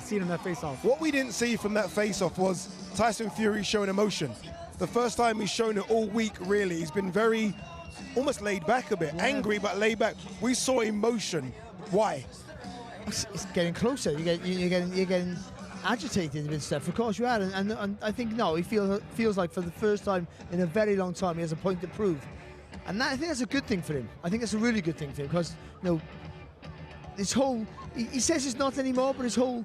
seen in that face-off. What we didn't see from that face-off was Tyson Fury showing emotion. The first time he's shown it all week, really. He's been very, almost laid back a bit. Yeah. Angry, but laid back. We saw emotion. Why? It's getting closer. You're getting agitated with stuff. Of course you are, and I think no, he feels like for the first time in a very long time he has a point to prove, and I think that's a good thing for him. I think that's a really good thing for him because this whole he says it's not anymore, but his whole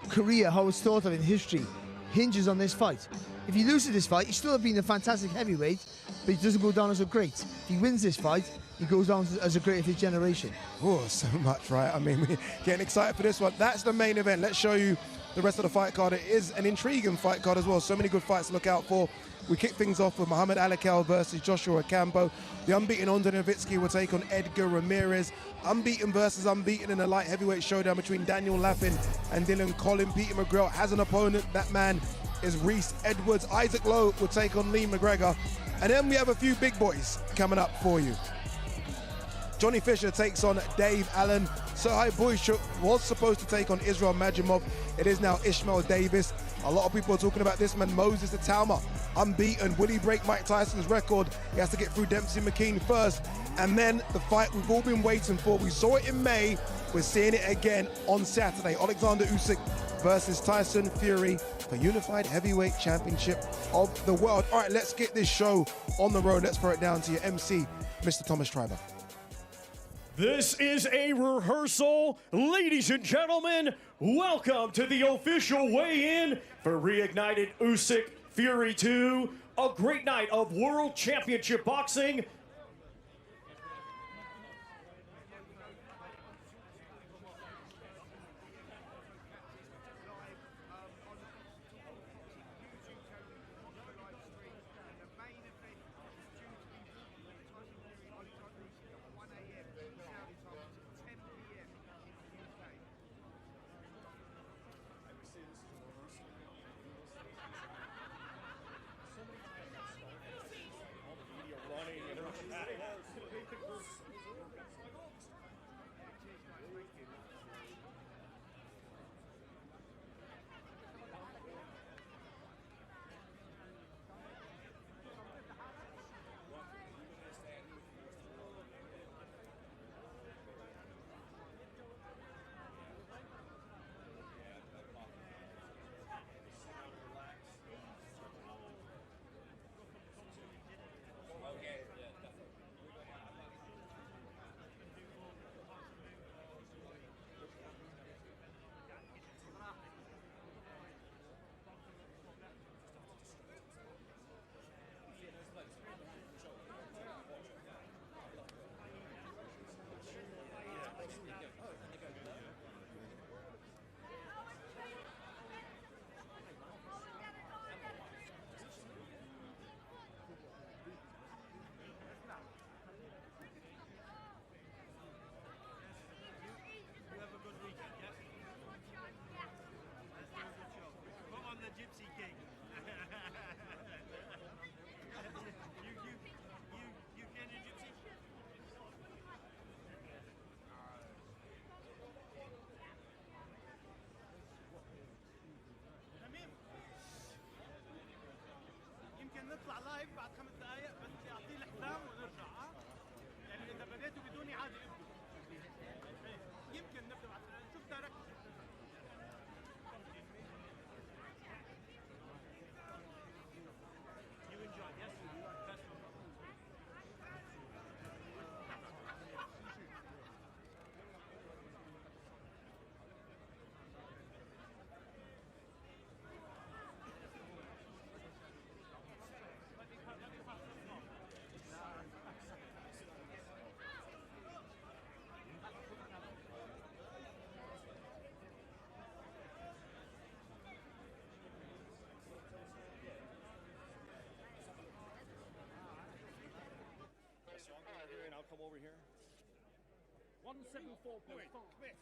career, how it's thought of in history, hinges on this fight. If he loses this fight, he's still been a fantastic heavyweight, but he doesn't go down as a great. If he wins this fight, he goes down as a great of his generation. Oh, so much, right? I mean, we're getting excited for this one. That's the main event. Let's show you the rest of the fight card. It is an intriguing fight card as well. So many good fights to look out for. We kick things off with Muhammad Alakel versus Joshua Ocampo. The unbeaten Onda Novitzki will take on Edgar Ramirez. Unbeaten versus unbeaten in a light heavyweight showdown between Daniel Lappin and Dylan Colin. Peter McGrail has an opponent. That man is Reese Edwards. Isaac Lowe will take on Lee McGregor. And then we have a few big boys coming up for you. Johnny Fisher takes on Dave Allen. Serhii Bohachuk was supposed to take on Israel Majimov. It is now Ishmael Davis. A lot of people are talking about this man, Moses Itauma, unbeaten. Will he break Mike Tyson's record? He has to get through Dempsey McKean first. And then the fight we've all been waiting for. We saw it in May. We're seeing it again on Saturday. Alexander Usyk versus Tyson Fury for Unified Heavyweight Championship of the World. All right, let's get this show on the road. Let's throw it down to your MC, Mr. Thomas Triber. This is a rehearsal. Ladies and gentlemen, welcome to the official weigh-in for Reignited Usyk Fury 2, a great night of World Championship Boxing. نطلع لايف بعد 5 دقائق بس اعطيه الحزام ونرجع يعني اذا بديتوا بدوني عادي ابدوا يمكن نبدا بعد شوف دايركت You enjoy, yes? That's and I'll come over here. 174.4.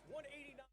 189.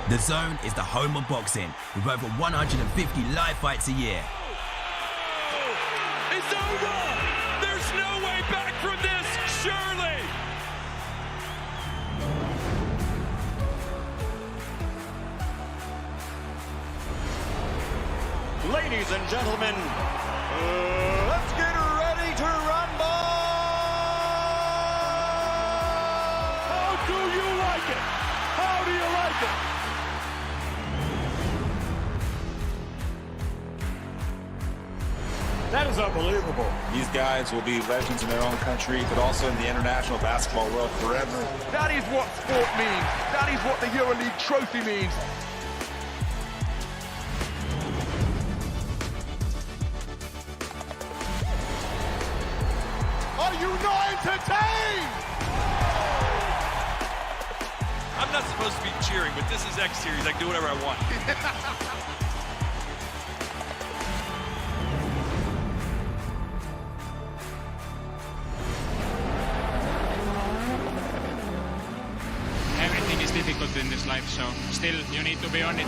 DAZN is the home of boxing, with over 150 live fights a year. It's over! There's no way back from this, surely! Ladies and gentlemen, let's get ready to rumble! How do you like it? How do you like it? That is unbelievable. These guys will be legends in their own country, but also in the international basketball world forever. That is what sport means. That is what the EuroLeague trophy means. Are you not entertained? I'm not supposed to be cheering, but this is X Series. I can do whatever I want. Everything is difficult in this life, so still you need to be on it.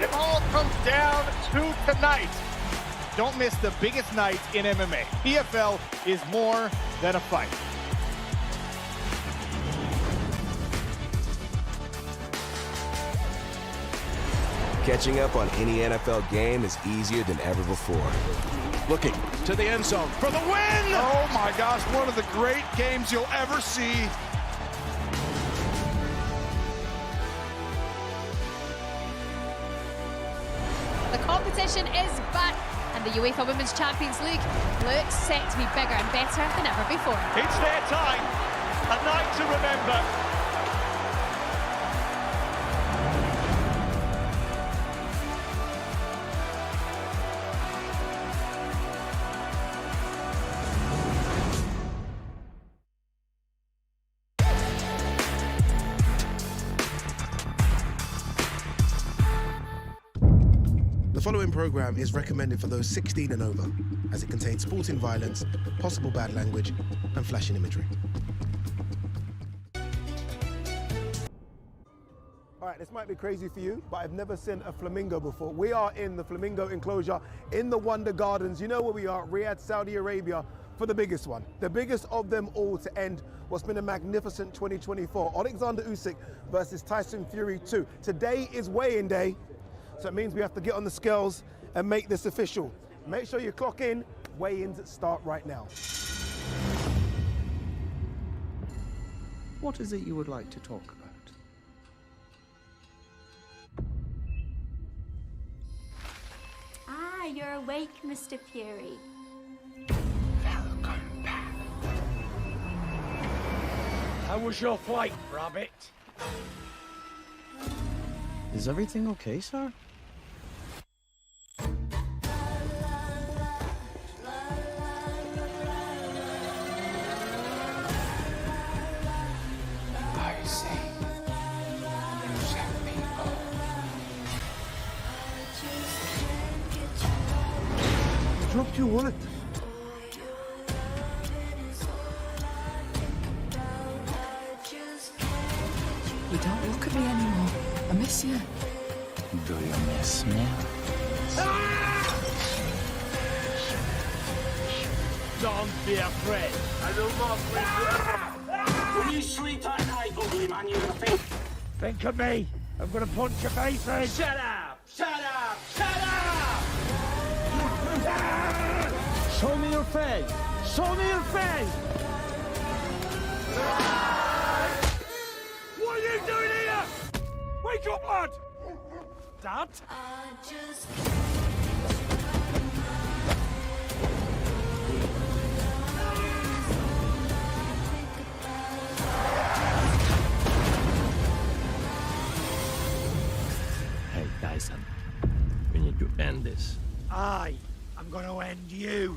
It all comes down to tonight. Don't miss the biggest night in MMA. PFL is more than a fight. Catching up on any NFL game is easier than ever before. Looking to the end zone for the win! Oh my gosh, one of the great games you'll ever see. The competition is back, and the UEFA Women's Champions League looks set to be bigger and better than ever before. It's their time. A night to remember. The following program is recommended for those 16 and over, as it contains sporting violence, possible bad language, and flashing imagery. All right, this might be crazy for you, but I've never seen a flamingo before. We are in the flamingo enclosure in the Wonder Gardens. You know where we are, Riyadh, Saudi Arabia, for the biggest one. The biggest of them all to end what's been a magnificent 2024. Alexander Usyk versus Tyson Fury 2. Today is weigh-in day. So it means we have to get on the scales and make this official. Make sure you clock in. Weigh-ins start right now. What is it you would like to talk about? Ah, you're awake, Mr. Fury. Welcome back. How was your flight, Rabbit? Is everything okay, sir? I say, you set me up. You dropped your wallet. You don't look at me anymore. I miss you. Do you miss me? Don't be afraid. I will not leave you ever. Will you sleep that night, ugly man? You're gonna think. Think of me. I'm gonna punch your face in. Shut up! Shut up! Shut up! Show me your face. Show me your face. What are you doing here? Wake up, lad! Dad? Hey, Tyson. We need to end this. I'm gonna end you.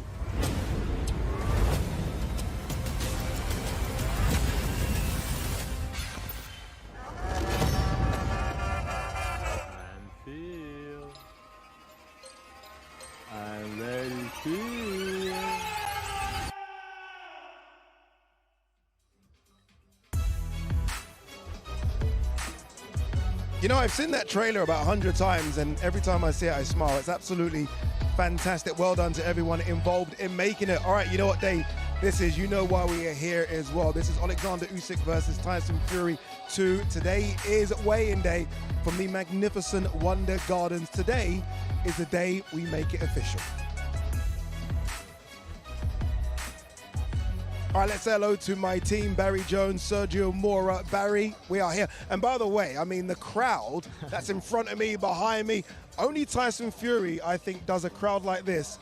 You know, I've seen that trailer about 100 times, and every time I see it, I smile. It's absolutely fantastic. Well done to everyone involved in making it. All right, you know what day this is? You know why we are here as well. This is Alexander Usyk versus Tyson Fury 2. Today is weigh-in day from the magnificent Wonder Gardens. Today is the day we make it official. All right, let's say hello to my team, Barry Jones, Sergio Mora. Barry, we are here. And by the way, I mean, the crowd that's in front of me, behind me, only Tyson Fury, I think, does a crowd like this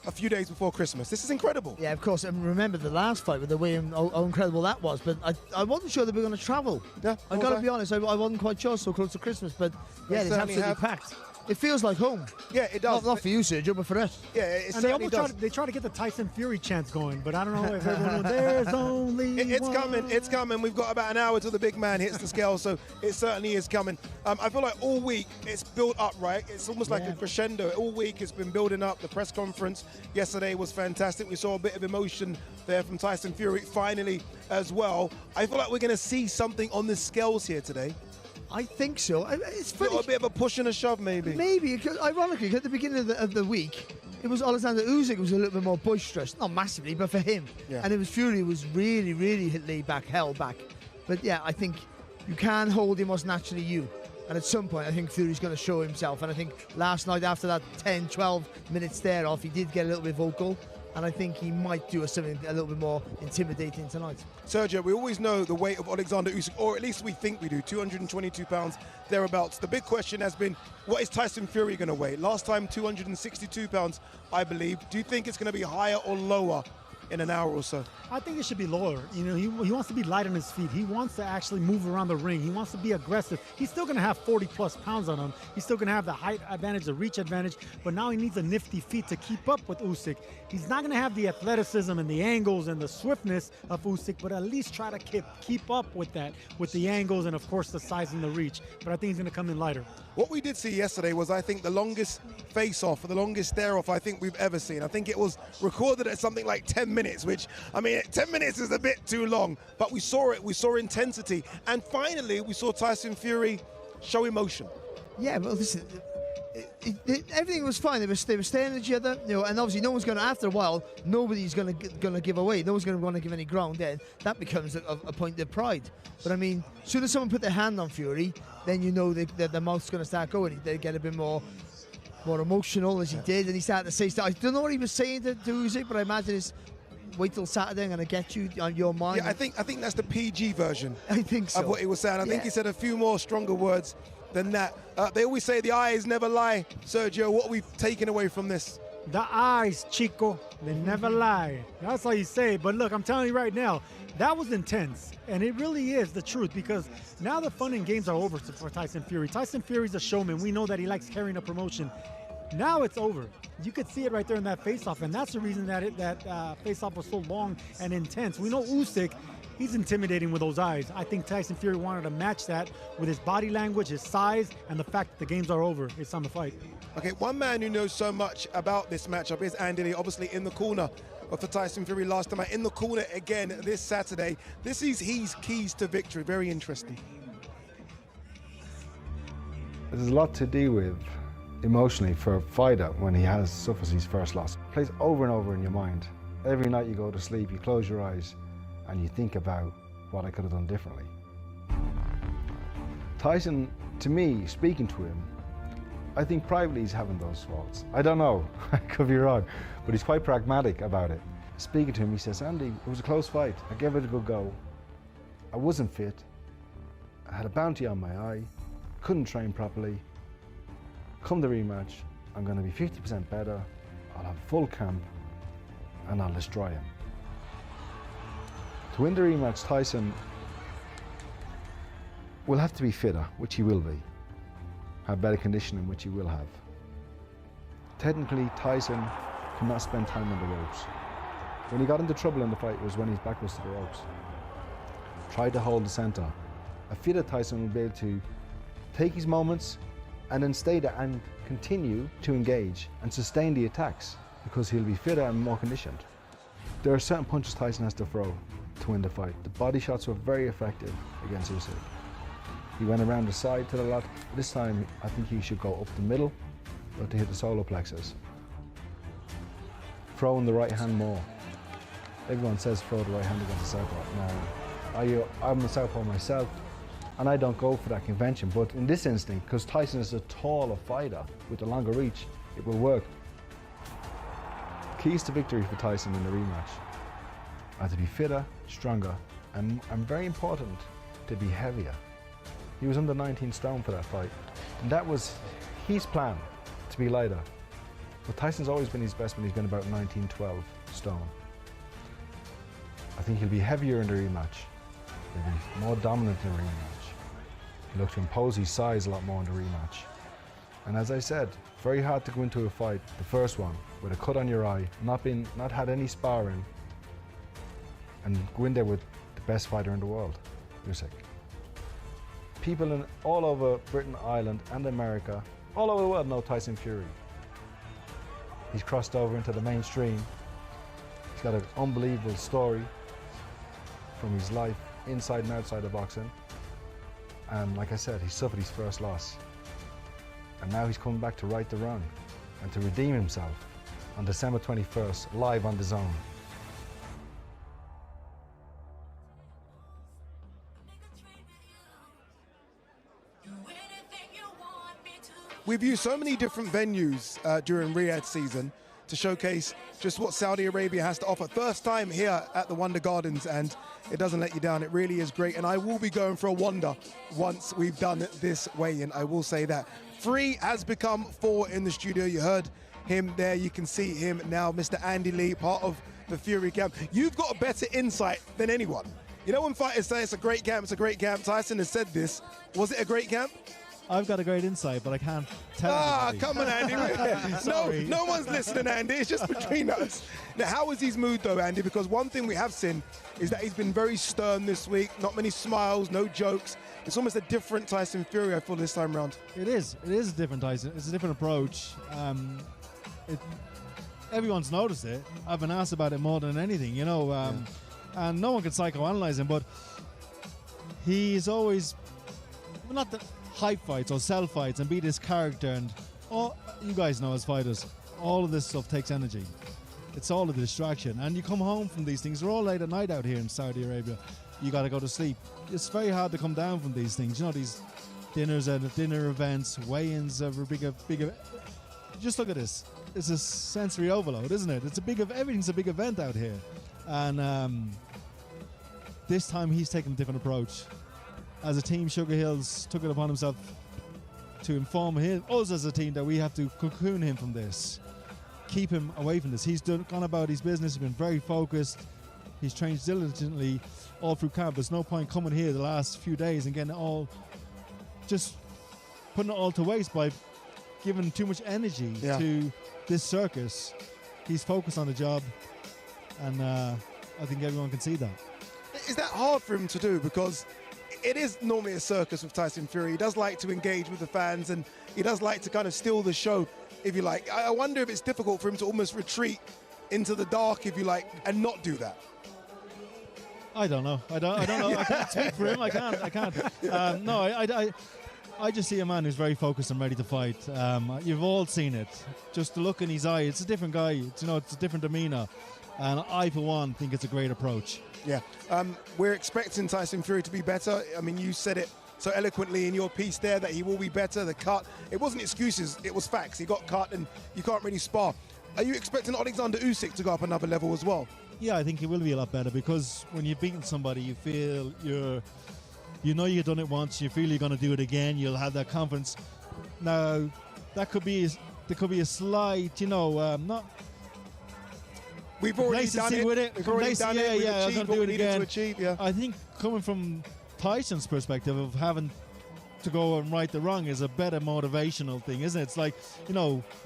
a few days before Christmas. This is incredible. Yeah, of course. And remember the last fight with the way how incredible that was. But I wasn't sure that we were going to travel. Yeah, I got to be honest, I wasn't quite sure so close to Christmas. But yeah, it's absolutely packed. It feels like home. Yeah, it does. Not for you, Sergio, but for us. Yeah, it certainly does. They try to get the Tyson Fury chants going, but I don't know if everyone there's only It's one. coming, it's coming. We've got about an hour till the big man hits the scale, so it certainly is coming. I feel like all week it's built up, right? It's almost like a crescendo. All week it's been building up. The press conference yesterday was fantastic. We saw a bit of emotion there from Tyson Fury finally as well. I feel like we're going to see something on the scales here today. I think so. It's funny. A bit of a push and a shove, maybe. Maybe. Ironically, at the beginning of the week, it was Alexander Usyk was a little bit more boisterous. Not massively, but for him. Yeah. And it was Fury was really, really laid back, held back. But yeah, I think you can hold him what's naturally you. And at some point, I think Fury's going to show himself. And I think last night, after that 10, 12 minute stare off, he did get a little bit vocal. And I think he might do something a little bit more intimidating tonight. Sergio, we always know the weight of Alexander Usyk, or at least we think we do, 222 pounds, thereabouts. The big question has been, what is Tyson Fury going to weigh? Last time, 262 pounds, I believe. Do you think it's going to be higher or lower in an hour or so? I think it should be lower. You know, he wants to be light on his feet. He wants to actually move around the ring. He wants to be aggressive. He's still going to have 40-plus pounds on him. He's still going to have the height advantage, the reach advantage, but now he needs a nifty feet to keep up with Usyk. He's not going to have the athleticism and the angles and the swiftness of Usyk, but at least try to keep up with that, with the angles and, of course, the size and the reach. But I think he's going to come in lighter. What we did see yesterday was, I think, the longest face-off, or the longest stare-off I think we've ever seen. I think it was recorded at something like 10 minutes, which, I mean, 10 minutes is a bit too long, but we saw it, we saw intensity, and finally we saw Tyson Fury show emotion. Yeah, well, listen, everything was fine. They were staring at each other, you know, and obviously no one's going to, after a while, nobody's going to give away. No one's going to want to give any ground. Then that becomes a point of pride. But I mean, as soon as someone put their hand on Fury, then you know that their mouth's going to start going. They get a bit more emotional, as he did, and he started to say stuff. I don't know what he was saying to Usyk, but I imagine it's, wait till Saturday, I'm going to get you on your mind. Yeah, I think that's the PG version. I think so. Of what he was saying. I think he said a few more stronger words than that. They always say the eyes never lie. Sergio, what are we taking away from this? The eyes, Chico, they never lie. That's all you say. But look, I'm telling you right now, that was intense. And it really is the truth, because now the fun and games are over for Tyson Fury. Tyson Fury's a showman. We know that he likes carrying a promotion. Now it's over. You could see it right there in that face-off, and that's the reason that face-off was so long and intense. We know Usyk, he's intimidating with those eyes. I think Tyson Fury wanted to match that with his body language, his size, and the fact that the games are over. It's time to fight. Okay, one man who knows so much about this matchup is Andy Lee, obviously in the corner for Tyson Fury last time, in the corner again this Saturday. This is his keys to victory. Very interesting. There's a lot to deal with emotionally for a fighter when he suffers his first loss. It plays over and over in your mind. Every night you go to sleep, you close your eyes and you think about what I could have done differently. Tyson, to me, speaking to him, I think privately he's having those thoughts. I don't know, I could be wrong, but he's quite pragmatic about it. Speaking to him, he says, Andy, it was a close fight. I gave it a good go. I wasn't fit. I had a bounty on my eye, couldn't train properly. Come the rematch, I'm going to be 50% better, I'll have full camp, and I'll destroy him. To win the rematch, Tyson will have to be fitter, which he will be, have better conditioning, which he will have. Technically, Tyson cannot spend time on the ropes. When he got into trouble in the fight was when his back was to the ropes. Tried to hold the center. A fitter Tyson will be able to take his moments and then stay there and continue to engage and sustain the attacks because he'll be fitter and more conditioned. There are certain punches Tyson has to throw to win the fight. The body shots were very effective against Usyk. He went around the side to the lot. This time, I think he should go up the middle, but to hit the solar plexus. Throw in the right hand more. Everyone says throw the right hand against the southpaw. Now, I'm a southpaw myself, and I don't go for that convention, but in this instinct, because Tyson is a taller fighter with a longer reach, it will work. Keys to victory for Tyson in the rematch are to be fitter, stronger, and very important, to be heavier. He was under 19 stone for that fight, and that was his plan, to be lighter. But Tyson's always been his best when he's been about 19, 12 stone. I think he'll be heavier in the rematch. He'll be more dominant in the rematch. He'll look to impose his size a lot more in the rematch. And as I said, very hard to go into a fight, the first one, with a cut on your eye, not had any sparring, and go in there with the best fighter in the world, Usyk. People all over Britain, Ireland, and America, all over the world know Tyson Fury. He's crossed over into the mainstream. He's got an unbelievable story from his life inside and outside of boxing. And like I said, he suffered his first loss. And now he's coming back to right the wrong and to redeem himself on December 21st, live on DAZN. We've used so many different venues during Riyadh season to showcase just what Saudi Arabia has to offer. First time here at the Wonder Gardens, and it doesn't let you down. It really is great, and I will be going for a Wonder once we've done this weigh-in. I will say that. 3 has become 4 in the studio. You heard him there. You can see him now, Mr. Andy Lee, part of the Fury camp. You've got a better insight than anyone. You know when fighters say it's a great camp, it's a great camp. Tyson has said this. Was it a great camp? I've got a great insight, but I can't tell anybody. Come on, Andy. No one's listening, Andy. It's just between us. Now, how is his mood, though, Andy? Because one thing we have seen is that he's been very stern this week. Not many smiles, no jokes. It's almost a different Tyson Fury, I feel, this time around. It is. It is a different Tyson. It's a different approach. Everyone's noticed it. I've been asked about it more than anything, you know. And no one can psychoanalyze him, but he's always not the hype fights or sell fights and be this character, and you guys know as fighters, all of this stuff takes energy. It's all a distraction, and you come home from these things. We're all late at night out here in Saudi Arabia. You got to go to sleep. It's very hard to come down from these things. You know, these dinners and dinner events, weigh-ins of a big. Just look at this. It's a sensory overload, isn't it? Everything's a big event out here, and this time he's taking a different approach. As a team, Sugar Hills took it upon himself to inform us as a team that we have to cocoon him from this, keep him away from this. He's gone about his business, he's been very focused, he's trained diligently all through camp. There's no point coming here the last few days and getting it all, just putting it all to waste by giving too much energy to this circus. He's focused on the job, and I think everyone can see that. Is that hard for him to do? Because it is normally a circus with Tyson Fury. He does like to engage with the fans, and he does like to kind of steal the show, if you like. I wonder if it's difficult for him to almost retreat into the dark, if you like, and not do that. I don't know. I don't know. I can't speak for him. I can't. No, I just see a man who's very focused and ready to fight. You've all seen it. Just the look in his eye. It's a different guy. It's a different demeanor. And I, for one, think it's a great approach. Yeah. We're expecting Tyson Fury to be better. I mean, you said it so eloquently in your piece there that he will be better. The cut, it wasn't excuses, it was facts. He got cut and you can't really spar. Are you expecting Alexander Usyk to go up another level as well? Yeah, I think he will be a lot better, because when you've beaten somebody, you feel you know you've done it once, you feel you're going to do it again, you'll have that confidence. Now, there could be a slight, not... We've already done it. With it. We've already done it. We've achieved what we needed to achieve. Yeah. I think coming from Tyson's perspective of having to go and right the wrong is a better motivational thing, isn't it? It's like,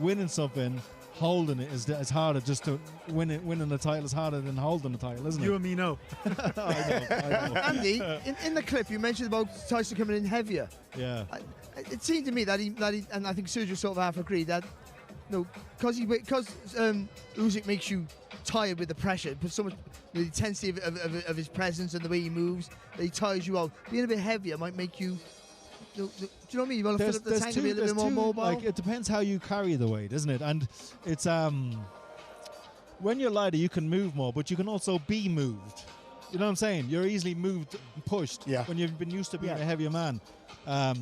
winning something, holding it is harder. Just to winning the title is harder than holding the title, isn't it? You and me know. I know. Andy, in the clip you mentioned about Tyson coming in heavier. Yeah. It seemed to me that he and I think Sergio sort of half agreed that because Usyk makes you tired with the pressure, puts so much the intensity of his presence and the way he moves that he tires you out. Being a bit heavier might make you do you know what I mean? You want to fill up the tank and be a little bit more mobile. Like, it depends how you carry the weight, isn't it? And it's when you're lighter, you can move more, but you can also be moved. You know what I'm saying? You're easily moved and pushed when you've been used to being a heavier man. I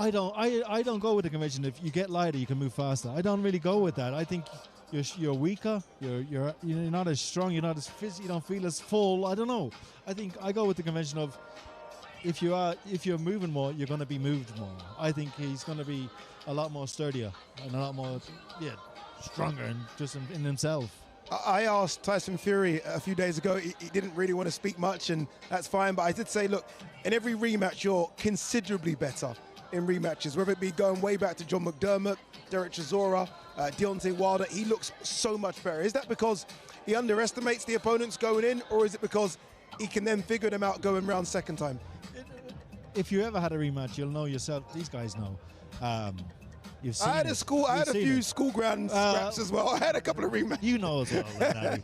don't go with the convention. If you get lighter, you can move faster. I don't really go with that. I think you're weaker. You're not as strong. You're not as you don't feel as full. I don't know. I think I go with the convention of if you're moving more, you're going to be moved more. I think he's going to be a lot more sturdier and a lot more stronger and just in himself. I asked Tyson Fury a few days ago. He didn't really want to speak much, and that's fine. But I did say, look, in every rematch, you're considerably better in rematches, whether it be going way back to John McDermott, Derek Chisora, Deontay Wilder. He looks so much better. Is that because he underestimates the opponents going in, or is it because he can then figure them out going round second time? If you ever had a rematch, you'll know yourself. These guys know. You've seen I had a few school ground scraps as well. I had a couple of rematches. You know as well, Daddy.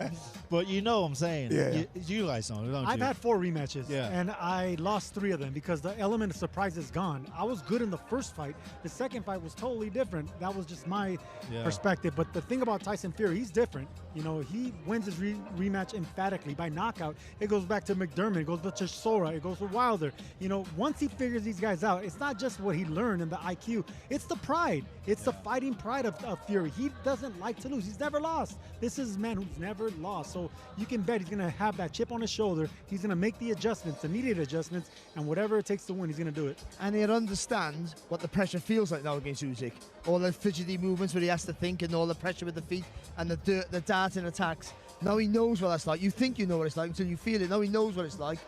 But you know what I'm saying. Yeah. You guys know, don't you? I've had 4 rematches, and I lost 3 of them because the element of surprise is gone. I was good in the first fight. The second fight was totally different. That was just my perspective. But the thing about Tyson Fury, he's different. You know, he wins his rematch emphatically by knockout. It goes back to McDermott. It goes to Chisora. It goes to Wilder. You know, once he figures these guys out, it's not just what he learned in the IQ. It's the pride. It's the fighting pride of Fury. He doesn't like to lose. He's never lost. This is a man who's never lost. So you can bet he's going to have that chip on his shoulder. He's going to make the adjustments, the needed adjustments, and whatever it takes to win, he's going to do it. And he'll understand what the pressure feels like now against Usyk. All the fidgety movements where he has to think, and all the pressure with the feet and the darting attacks. Now he knows what that's like. You think you know what it's like until you feel it. Now he knows what it's like.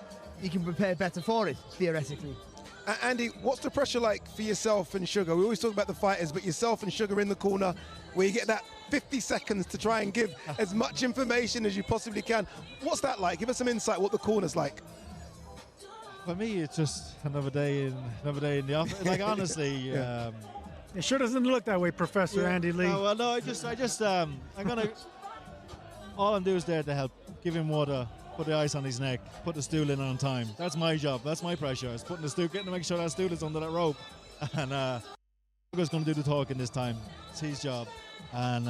He can prepare better for it, theoretically. Andy, what's the pressure like for yourself and Sugar? We always talk about the fighters, but yourself and Sugar in the corner, where you get that 50 seconds to try and give as much information as you possibly can. What's that like? Give us some insight what the corner's like. For me, it's just another day in the office. Like, honestly, it sure doesn't look that way, Professor Andy Lee. No, well, no, I'm gonna. All I'm doing is there to help. Give him water. Put the ice on his neck, put the stool in on time. That's my job. That's my pressure. It's putting the stool, getting to make sure that stool is under that rope. And Sugar's going to do the talking this time. It's his job. And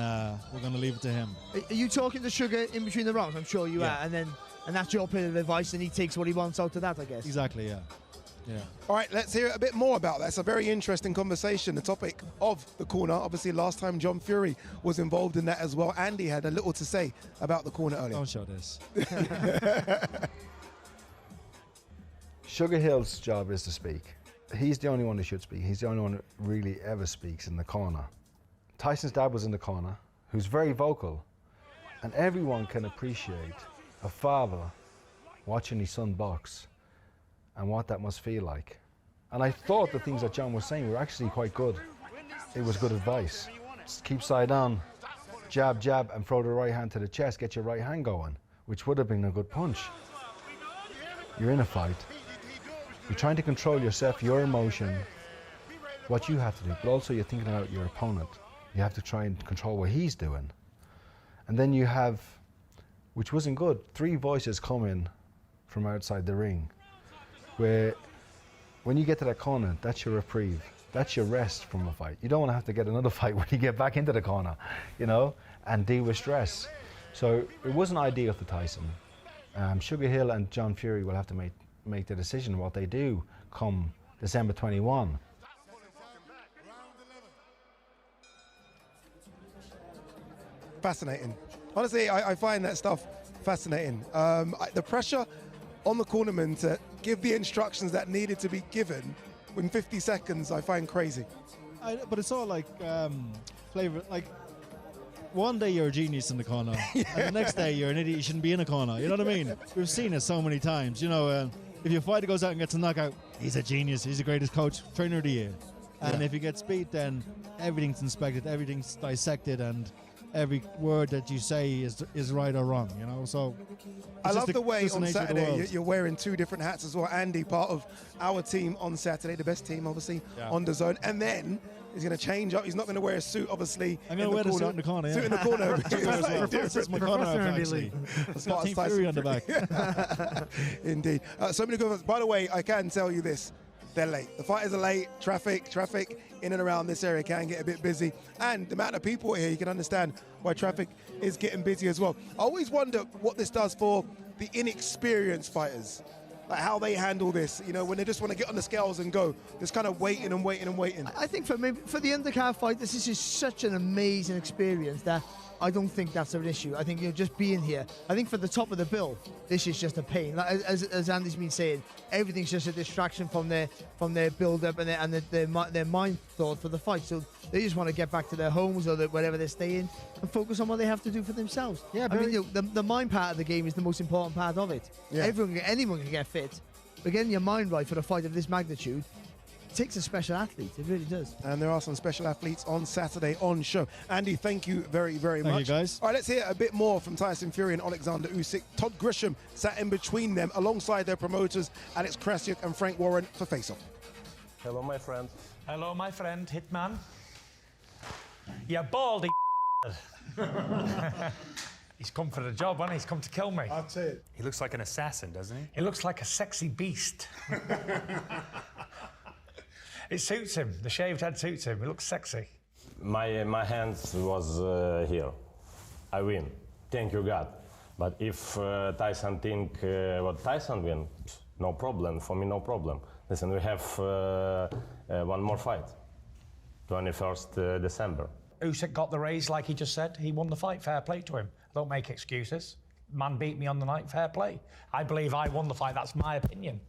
we're going to leave it to him. Are you talking to Sugar in between the rounds? I'm sure you are. And that's your bit of advice, and he takes what he wants out of that, I guess. Exactly, yeah. All right, let's hear a bit more about that. It's a very interesting conversation. The topic of the corner, obviously last time John Fury was involved in that as well. Andy had a little to say about the corner earlier. Don't show this. Sugar Hill's job is to speak. He's the only one who should speak. He's the only one who really ever speaks in the corner. Tyson's dad was in the corner, who's very vocal, and everyone can appreciate a father watching his son box and what that must feel like. And I thought the things that John was saying were actually quite good. It was good advice. Just keep side on, jab, jab, and throw the right hand to the chest, get your right hand going, which would have been a good punch. You're in a fight. You're trying to control yourself, your emotion, what you have to do, but also you're thinking about your opponent. You have to try and control what he's doing. And then you have, which wasn't good, 3 voices come in from outside the ring, where when you get to that corner, that's your reprieve. That's your rest from a fight. You don't want to have to get another fight when you get back into the corner, you know, and deal with stress. So it wasn't ideal for Tyson. Sugar Hill and John Fury will have to make the decision what they do come December 21. Fascinating. Honestly, I find that stuff fascinating. The pressure on the cornerman to give the instructions that needed to be given within 50 seconds, I find crazy. But it's all like flavor. Like, one day you're a genius in the corner, and the next day you're an idiot. You shouldn't be in a corner. You know what I mean? We've seen it so many times. You know, if your fighter goes out and gets a knockout, he's a genius. He's the greatest coach, trainer of the year. And if he gets beat, then everything's inspected, everything's dissected, and every word that you say is right or wrong, you know. So I love the way on Saturday you're wearing 2 different hats as well. Andy, part of our team on Saturday, the best team, obviously, on DAZN. And then he's going to change up. He's not going to wear a suit, obviously. I'm going to wear the suit in the corner. Suit in the corner. That's my corner outfit, actually. It's got Team Fury on the back. Indeed. So many good ones. By the way, I can tell you this. they're late. The fighters are late. Traffic in and around this area can get a bit busy. And the amount of people here, you can understand why traffic is getting busy as well. I always wonder what this does for the inexperienced fighters. Like how they handle this, you know, when they just want to get on the scales and go, just kind of waiting and waiting and waiting. I think for the undercard fight, this is such an amazing experience that I don't think that's an issue. I think, you know, just being here. I think for the top of the bill, this is just a pain. Like, as Andy's been saying, everything's just a distraction from their build-up and their mind thought for the fight. So they just want to get back to their homes or wherever they're staying and focus on what they have to do for themselves. Yeah, I mean, you know, the mind part of the game is the most important part of it. Yeah. Anyone can get fit, but getting your mind right for a fight of this magnitude, it takes a special athlete, it really does. And there are some special athletes on Saturday on show. Andy, thank you very, very much. Thank you, guys. All right, let's hear a bit more from Tyson Fury and Alexander Usyk. Todd Grisham sat in between them alongside their promoters, Alex Krassyuk and Frank Warren, for Face Off. Hello, my friend. Hello, my friend, Hitman. You baldy He's come for the job, hasn't he? He's come to kill me. That's it. He looks like an assassin, doesn't he? He looks like a sexy beast. It suits him. The shaved head suits him. He looks sexy. My hands was here. I win. Thank you, God. But if Tyson think what Tyson win, no problem. For me, no problem. Listen, we have one more fight. 21st December. Usyk got the raise, like he just said. He won the fight. Fair play to him. Don't make excuses. Man beat me on the night. Fair play. I believe I won the fight. That's my opinion.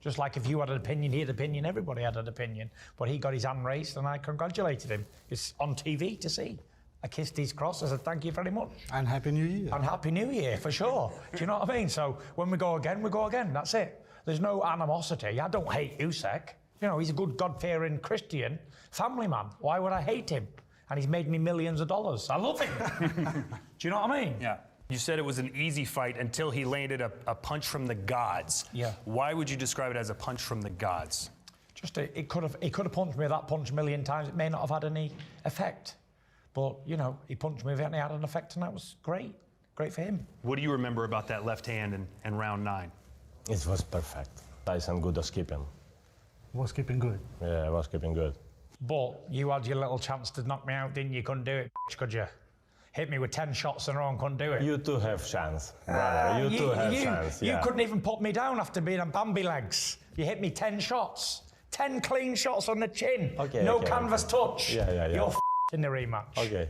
Just like if you had an opinion, he had an opinion, everybody had an opinion. But he got his hand raised and I congratulated him. It's on TV to see. I kissed his cross. I said, thank you very much. And Happy New Year. And Happy New Year, for sure. Do you know what I mean? So when we go again, we go again. That's it. There's no animosity. I don't hate Usyk. You know, he's a good God-fearing Christian family man. Why would I hate him? And he's made me millions of dollars. I love him. Do you know what I mean? Yeah. You said it was an easy fight until he landed a punch from the gods. Yeah. Why would you describe it as a punch from the gods? Just he could have punched me with that punch a million times. It may not have had any effect. But, you know, he punched me with it and it had an effect and that was great. Great for him. What do you remember about that left hand in round 9? It was perfect. Tyson good at keeping. Was keeping good. Yeah, I was keeping good. But you had your little chance to knock me out, didn't you? Couldn't do it, could you? Hit me with 10 shots in a row and couldn't do it. You too have chance, brother. You too have chance. You couldn't even put me down after being on Bambi legs. You hit me 10 shots. 10 clean shots on the chin. Okay, no okay, canvas touch. Yeah. You're in the rematch. Okay.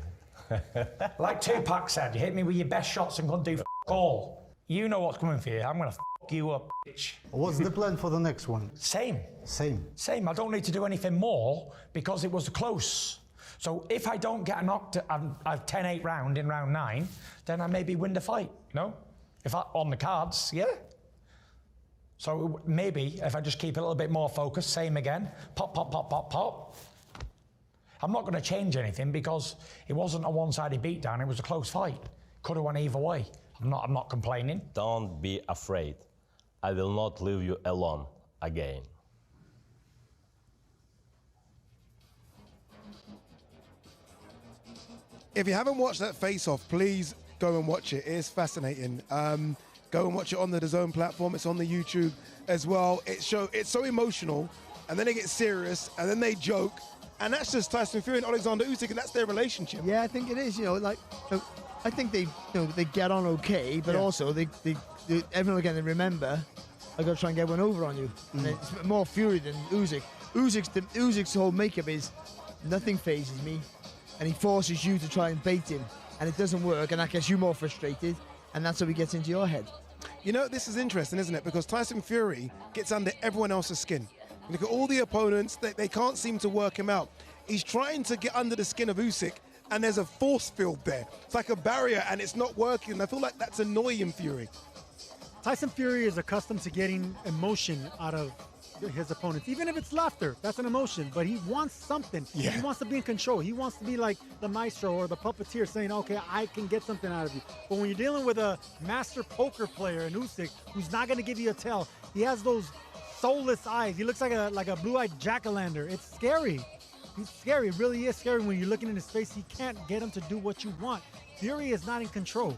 Like Tupac said, you hit me with your best shots and couldn't do all. You know what's coming for you. I'm going to you up, bitch. What's the plan for the next one? Same. I don't need to do anything more because it was close. So if I don't get a knocked, I've 10-8 round in round 9, then I maybe win the fight. No? If I on the cards, yeah. So maybe if I just keep a little bit more focused, same again. Pop, pop, pop, pop, pop. I'm not going to change anything because it wasn't a one-sided beatdown. It was a close fight. Could have went either way. I'm not complaining. Don't be afraid. I will not leave you alone again. If you haven't watched that face-off, please go and watch it. It is fascinating. Go and watch it on the DAZN platform. It's on the YouTube as well. It's so emotional, and then they get serious, and then they joke, and that's just Tyson Fury and Alexander Usyk, and that's their relationship. Yeah, I think it is. You know, like I think they get on okay, but also they everyone again they remember I got to try and get one over on you. And it's more Fury than Usyk. Usyk's whole makeup is nothing phases me, and he forces you to try and bait him, and it doesn't work, and that gets you more frustrated, and that's how he gets into your head. You know, this is interesting, isn't it? Because Tyson Fury gets under everyone else's skin. Look at all the opponents, they can't seem to work him out. He's trying to get under the skin of Usyk, and there's a force field there. It's like a barrier, and it's not working. I feel like that's annoying Fury. Tyson Fury is accustomed to getting emotion out of his opponents, even if it's laughter. That's an emotion, but he wants something. Yeah. He wants to be in control. He wants to be like the maestro or the puppeteer saying, okay, I can get something out of you. But when you're dealing with a master poker player in Usyk, who's not going to give you a tell, he has those soulless eyes. He looks like a blue-eyed jack-o'-lantern. It's scary. He's scary. It really is scary when you're looking in his face. He can't get him to do what you want. Fury is not in control.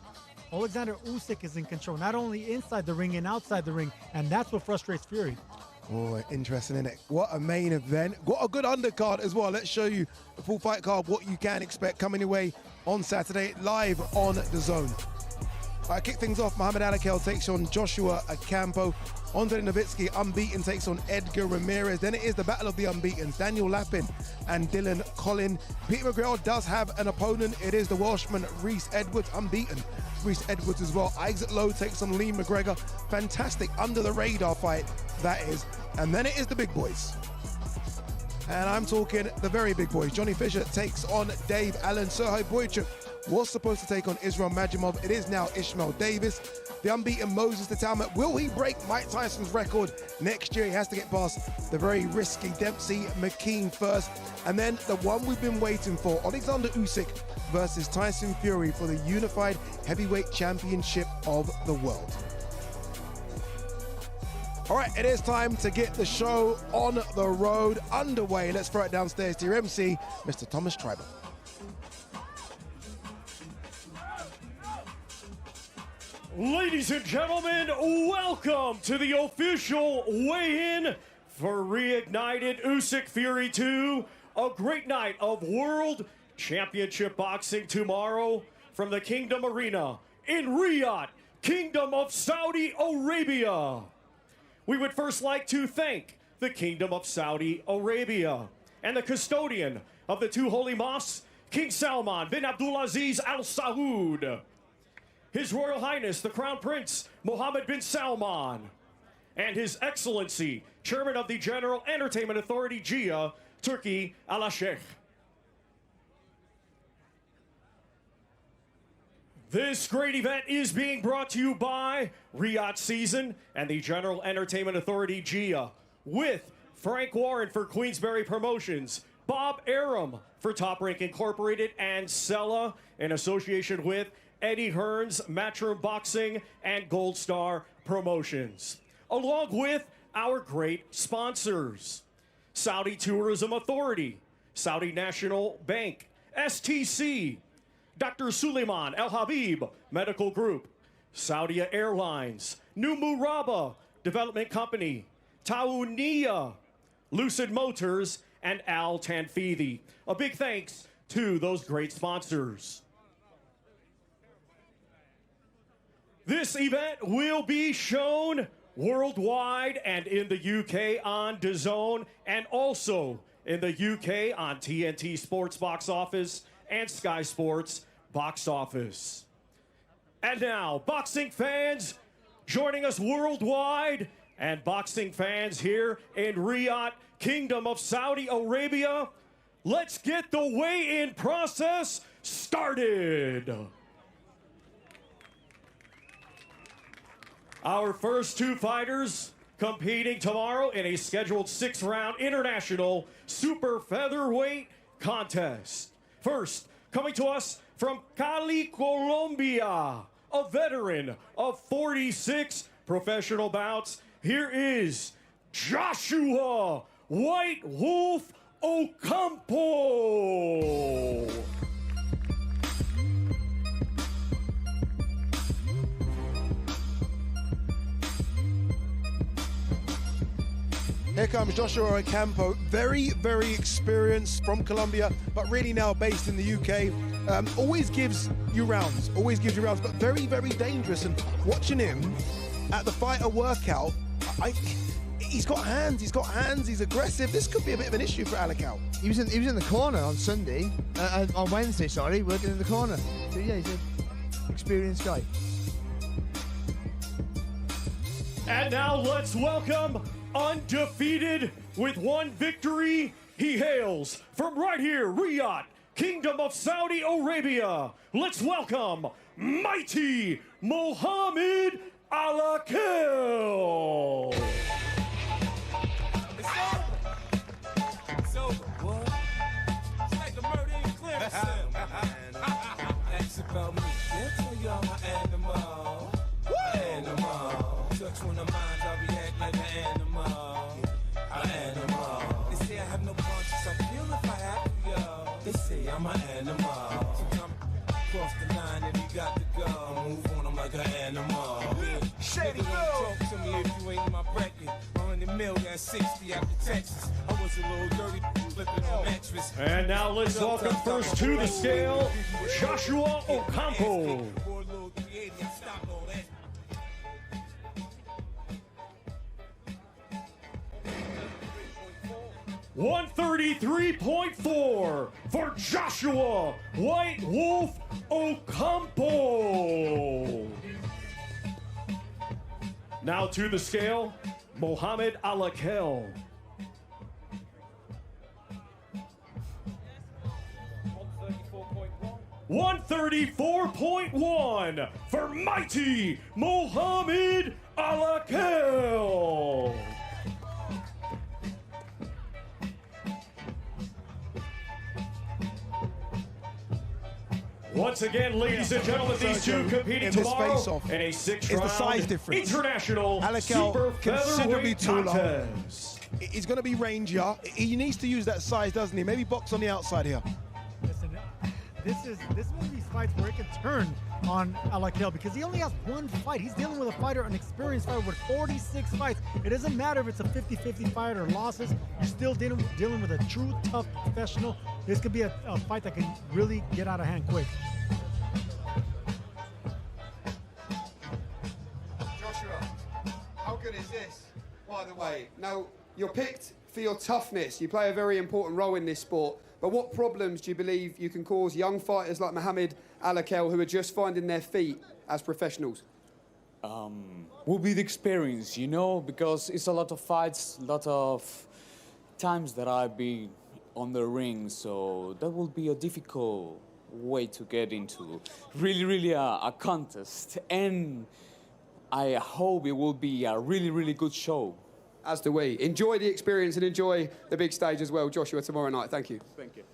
Alexander Usyk is in control, not only inside the ring and outside the ring, and that's what frustrates Fury. Oh, interesting, isn't it? What a main event. What a good undercard as well. Let's show you the full fight card, what you can expect coming your way on Saturday, live on DAZN. Kick things off, Muhammad Alakel takes on Joshua Ocampo. Andre Novitzki, unbeaten, takes on Edgar Ramirez. Then it is the battle of the unbeaten, Daniel Lappin and Dylan Colin. Peter McGrail does have an opponent. It is the Welshman Rhys Edwards, unbeaten. Rhys Edwards as well. Isaac Lowe takes on Lee McGregor. Fantastic under the radar fight, that is. And then it is the big boys. And I'm talking the very big boys. Johnny Fisher takes on Dave Allen. Sergey Bohachuk was supposed to take on Israel Majimov. It is now Ishmael Davis. The unbeaten Moses Itauma. Will he break Mike Tyson's record next year? He has to get past the very risky Dempsey McKean first. And then the one we've been waiting for, Alexander Usyk versus Tyson Fury for the Unified Heavyweight Championship of the world. All right, it is time to get the show on the road underway. Let's throw it downstairs to your MC, Mr. Thomas Treiber. Ladies and gentlemen, welcome to the official weigh-in for Reignited Usyk Fury 2. A great night of World Championship Boxing tomorrow from the Kingdom Arena in Riyadh, Kingdom of Saudi Arabia. We would first like to thank the Kingdom of Saudi Arabia and the custodian of the two holy mosques, King Salman bin Abdulaziz Al Saud, His Royal Highness, the Crown Prince Mohammed bin Salman, and His Excellency, Chairman of the General Entertainment Authority, GIA, Turkey, Alakel. This great event is being brought to you by Riyadh Season and the General Entertainment Authority, GIA, with Frank Warren for Queensberry Promotions, Bob Arum for Top Rank Incorporated, and Sella in association with Eddie Hearns, Matchroom Boxing, and Gold Star Promotions, along with our great sponsors: Saudi Tourism Authority, Saudi National Bank, STC, Dr. Suleiman Al Habib Medical Group, Saudia Airlines, New Muraba Development Company, Tauniya, Lucid Motors, and Al Tanfidi. A big thanks to those great sponsors. This event will be shown worldwide and in the UK on DAZN, and also in the UK on TNT Sports Box Office and Sky Sports Box Office. And now, boxing fans joining us worldwide and boxing fans here in Riyadh, Kingdom of Saudi Arabia, let's get the weigh-in process started. Our first two fighters competing tomorrow in a scheduled 6-round international super featherweight contest. First, coming to us from Cali, Colombia, a veteran of 46 professional bouts, here is Joshua White Wolf Ocampo. Here comes Joshua Ocampo, very, very experienced from Colombia, but really now based in the UK. Always gives you rounds, but very, very dangerous. And watching him at the fighter workout, he's got hands, he's aggressive. This could be a bit of an issue for Alakel. He was in the corner on Sunday, on Wednesday, sorry, working in the corner. So yeah, he's an experienced guy. And now let's welcome undefeated with one victory. He hails from right here, Riyadh, Kingdom of Saudi Arabia. Let's welcome mighty Mohammed Alakel. It's over, boy. It's like the murder in Clemson. That's about me. They'll tell you I'm an animal. Animal. Touch when the mind, I react like an animal. An animal. They say I have no conscience, I feel if I have to, yo. They say I'm an animal. Sometimes cross the line and you got to go. Move on, I'm like an animal. Shady, talk to me if you ain't my bracket. 100 million at 60 after Texas. I was a little dirty, flipping on mattress. And now let's welcome first to the scale, Joshua Ocampo. 133.4 for Joshua White Wolf Ocampo. Now to the scale, Mohamed Alakel. 134.1 for mighty Mohamed Alakel. Once again, ladies and gentlemen, these two competing tomorrow in a six-round international super considerably featherweight taller. contest. He's going to be rangier. He needs to use that size, doesn't he? Maybe box on the outside here. Listen, this is one of these fights where it can turn on Alakel because he only has one fight. He's dealing with a fighter, an experienced fighter with 46 fights. It doesn't matter if it's a 50-50 fight or losses. You're still dealing with a true tough professional. This could be a fight that can really get out of hand quick. Joshua, how good is this, by the way? Now, you're picked for your toughness. You play a very important role in this sport. But what problems do you believe you can cause young fighters like Mohamed Alakel who are just finding their feet as professionals? Will be the experience, you know, because it's a lot of fights, a lot of times that I'll be on the ring, so that will be a difficult way to get into really a contest. And I hope it will be a really good show. As do we. Enjoy the experience and enjoy the big stage as well, Joshua, tomorrow night. Thank you. Thank you.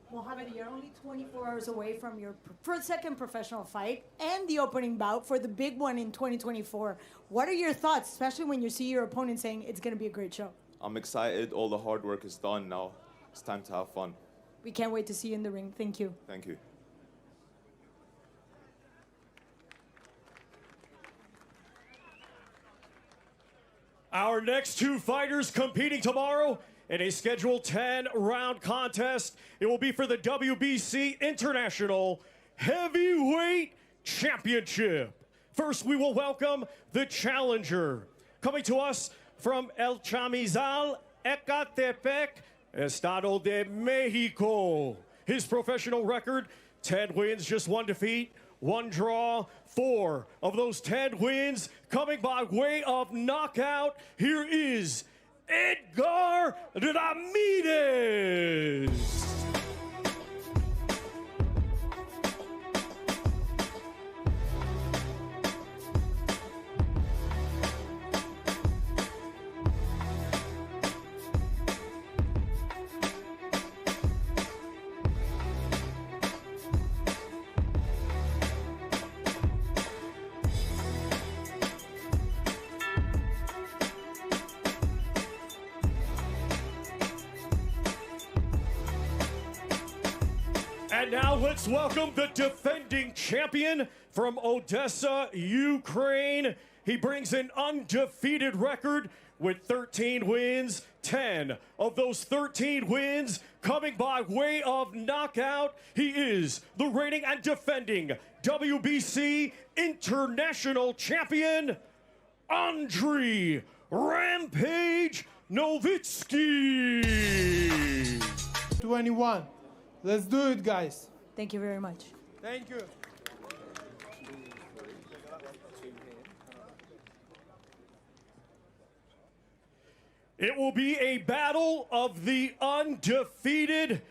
Mohamed, you're only 24 hours away from your second professional fight and the opening bout for the big one in 2024. What are your thoughts, especially when you see your opponent saying it's going to be a great show? I'm excited. All the hard work is done now. It's time to have fun. We can't wait to see you in the ring. Thank you. Thank you. Our next two fighters competing tomorrow in a scheduled 10-round contest. It will be for the WBC International Heavyweight Championship. First, we will welcome the challenger. Coming to us from El Chamizal, Ecatepec, Estado de Mexico. His professional record, 10 wins, just 1 defeat, 1 draw, 4 of those 10 wins coming by way of knockout. Here is Edgar Ramirez. And now let's welcome the defending champion from Odessa, Ukraine. He brings an undefeated record with 13 wins, 10 of those 13 wins coming by way of knockout. He is the reigning and defending WBC International Champion, Andriy Rampage Novitzki. 21. Let's do it, guys. Thank you very much. Thank you. It will be a battle of the undefeated.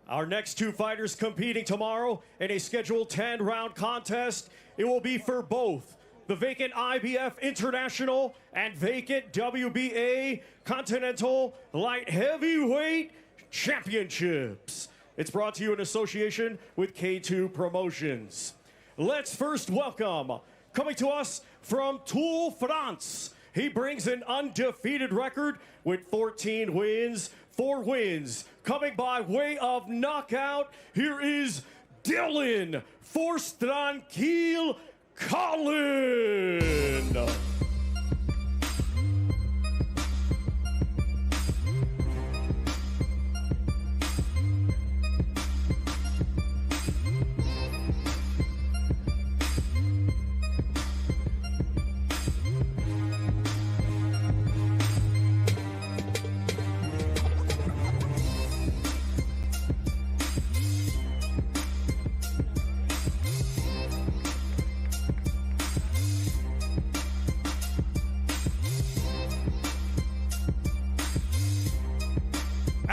Our next two fighters competing tomorrow in a scheduled 10-round contest. It will be for both the vacant IBF International and vacant WBA Continental Light Heavyweight Championships. It's brought to you in association with K2 Promotions. Let's first welcome, coming to us from Toul, France. He brings an undefeated record with 14 wins, 4 wins coming by way of knockout. Here is Dylan Force Tranquille Colin.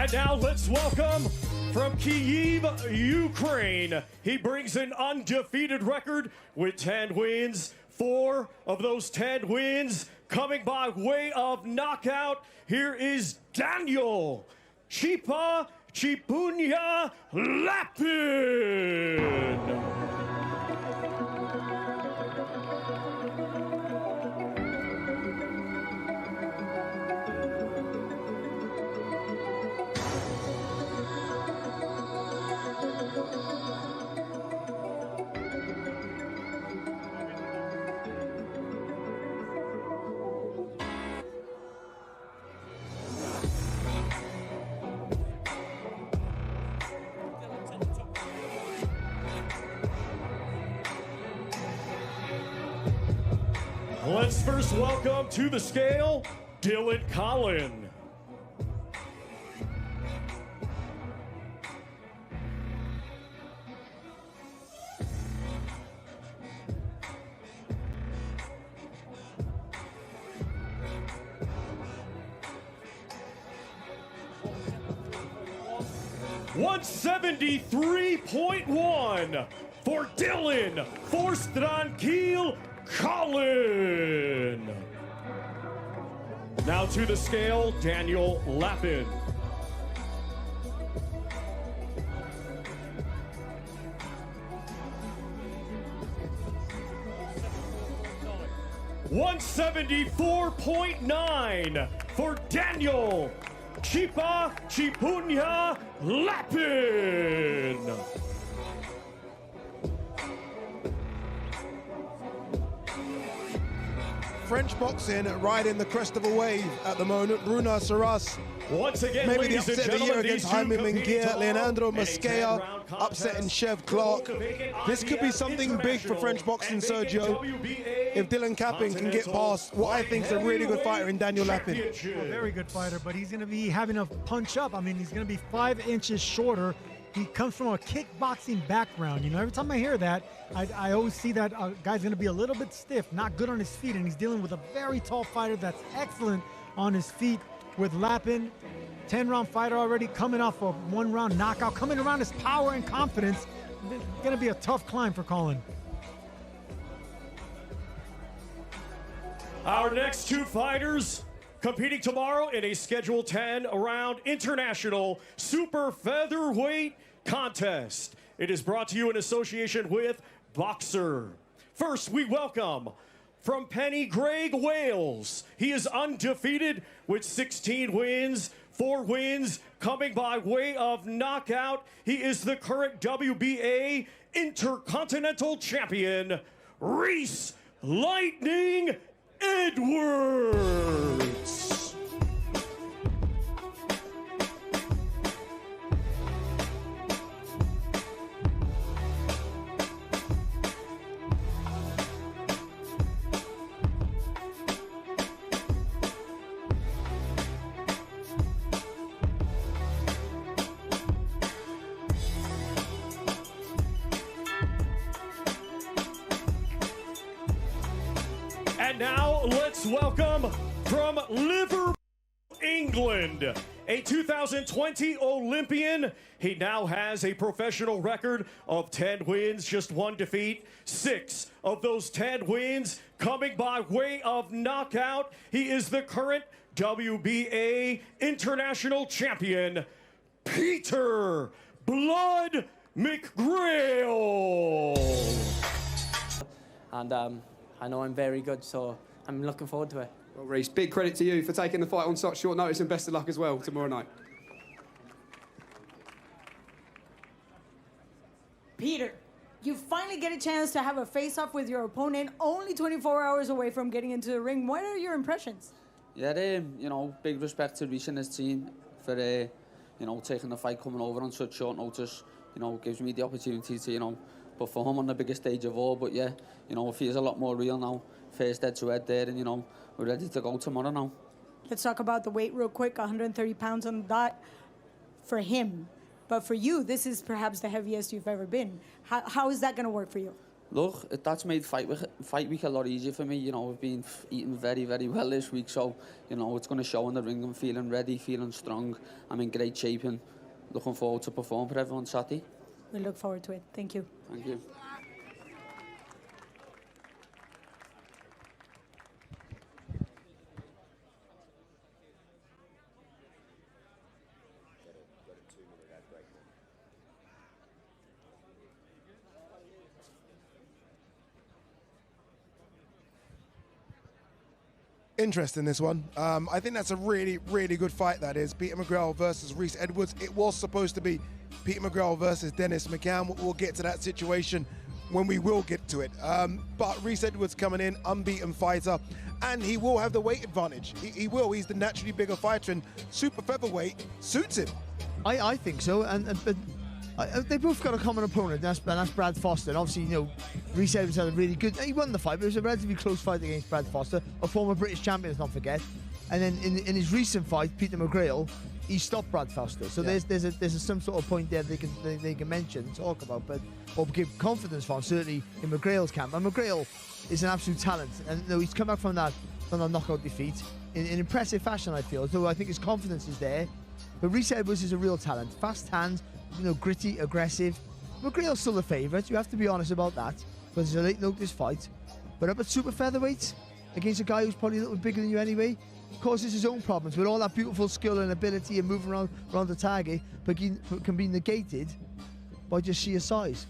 And now let's welcome from Kyiv, Ukraine. He brings an undefeated record with 10 wins. 4 of those 10 wins coming by way of knockout. Here is Daniel Chipunya Lappin. Let's first welcome to the scale, Colin. $173.1 for Dylan Forstranquil Colin. Now to the scale, Daniel Lappin. $174.9 for Daniel Chipunya Lappin. French boxing riding the crest of a wave at the moment. Bruna Saras. Once again, maybe the ladies and upset of the year gentlemen, against Jaime Munguia, Leonardo Mosquera, upsetting Chev Clark. This could be something big for French boxing, Sergio, if Dylan Lappin can get past what I think is a really good fighter in Daniel Lappin. A very good fighter, but he's going to be having a punch up. I mean, he's going to be 5 inches shorter. He comes from a kickboxing background. You know, every time I hear that, I always see that guy's going to be a little bit stiff, not good on his feet, and he's dealing with a very tall fighter that's excellent on his feet with Lappin. 10-round fighter already, coming off a 1-round knockout, coming around his power and confidence. It's going to be a tough climb for Colin. Our next 2 fighters competing tomorrow in a scheduled 10-round international super featherweight contest. It is brought to you in association with Boxer. First, we welcome from Penny-Greg, Wales. He is undefeated with 16 wins, 4 wins coming by way of knockout. He is the current WBA Intercontinental Champion, Reese Lightning Edwards. And now let's welcome from Liverpool, England, a 2020 Olympian. He now has a professional record of 10 wins, just 1 defeat. 6 of those 10 wins coming by way of knockout. He is the current WBA International Champion, Peter Blood McGrail. And I know I'm very good, so I'm looking forward to it. Well, Reese, big credit to you for taking the fight on such short notice, and best of luck as well tomorrow night. Peter, you finally get a chance to have a face-off with your opponent, only 24 hours away from getting into the ring. What are your impressions? Yeah, you know, big respect to Reese and his team for, you know, taking the fight, coming over on such short notice. You know, gives me the opportunity to, you know, perform on the biggest stage of all. But yeah, you know, it feels a lot more real now. First head-to-head there, and, you know, we're ready to go tomorrow now. Let's talk about the weight real quick, 130 pounds on the dot for him. But for you, this is perhaps the heaviest you've ever been. How is that going to work for you? Look, that's made fight week a lot easier for me. You know, I've been eating very, very well this week, so, you know, it's going to show in the ring. I'm feeling ready, feeling strong. I'm in great shape and looking forward to perform for everyone Saturday. We look forward to it. Thank you. Thank you. Interesting, this one. I think that's a really, really good fight, that is. Peter McGrail versus Reese Edwards. It was supposed to be Peter McGrail versus Dennis McCann. We'll get to that situation when we will get to it. But Reese Edwards coming in, unbeaten fighter, and he will have the weight advantage. He will. He's the naturally bigger fighter, and super featherweight suits him. I think so, but they both got a common opponent, that's Brad Foster. And obviously, you know, Reese Edwards had a really good... He won the fight, but it was a relatively close fight against Brad Foster, a former British champion, let's not forget. And then in his recent fight, Peter McGrail, he stopped Brad Foster. So there's some sort of point there they can mention and talk about, but or give confidence from, certainly in McGrail's camp. And McGrail is an absolute talent, and you know, he's come back from that knockout defeat in impressive fashion, I feel. So I think his confidence is there. But Reese Edwards is a real talent, fast hand, you know, gritty, aggressive. McGrail's still the favourite, you have to be honest about that, because it's a late notice fight. But up at super featherweight, against a guy who's probably a little bigger than you anyway, causes his own problems with all that beautiful skill and ability and moving around the target, but can be negated by just sheer size.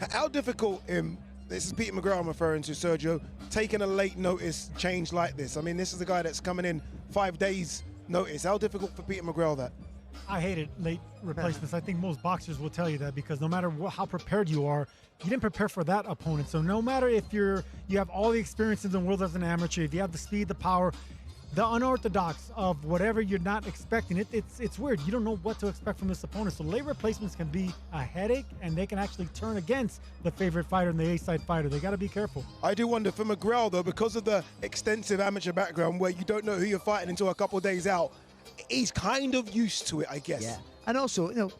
How difficult, this is Peter McGrail I'm referring to, Sergio, taking a late notice change like this? I mean, this is a guy that's coming in 5 days notice. How difficult for Peter McGrail that? I hated late replacements. I think most boxers will tell you that, because no matter how prepared you are, you didn't prepare for that opponent. So no matter if you have all the experience in the world as an amateur, if you have the speed, the power, the unorthodox of whatever you're not expecting, it's weird. You don't know what to expect from this opponent. So late replacements can be a headache, and they can actually turn against the favorite fighter and the A-side fighter. They got to be careful. I do wonder for McGrail, though, because of the extensive amateur background where you don't know who you're fighting until a couple of days out, he's kind of used to it, I guess. Yeah, and also, you know,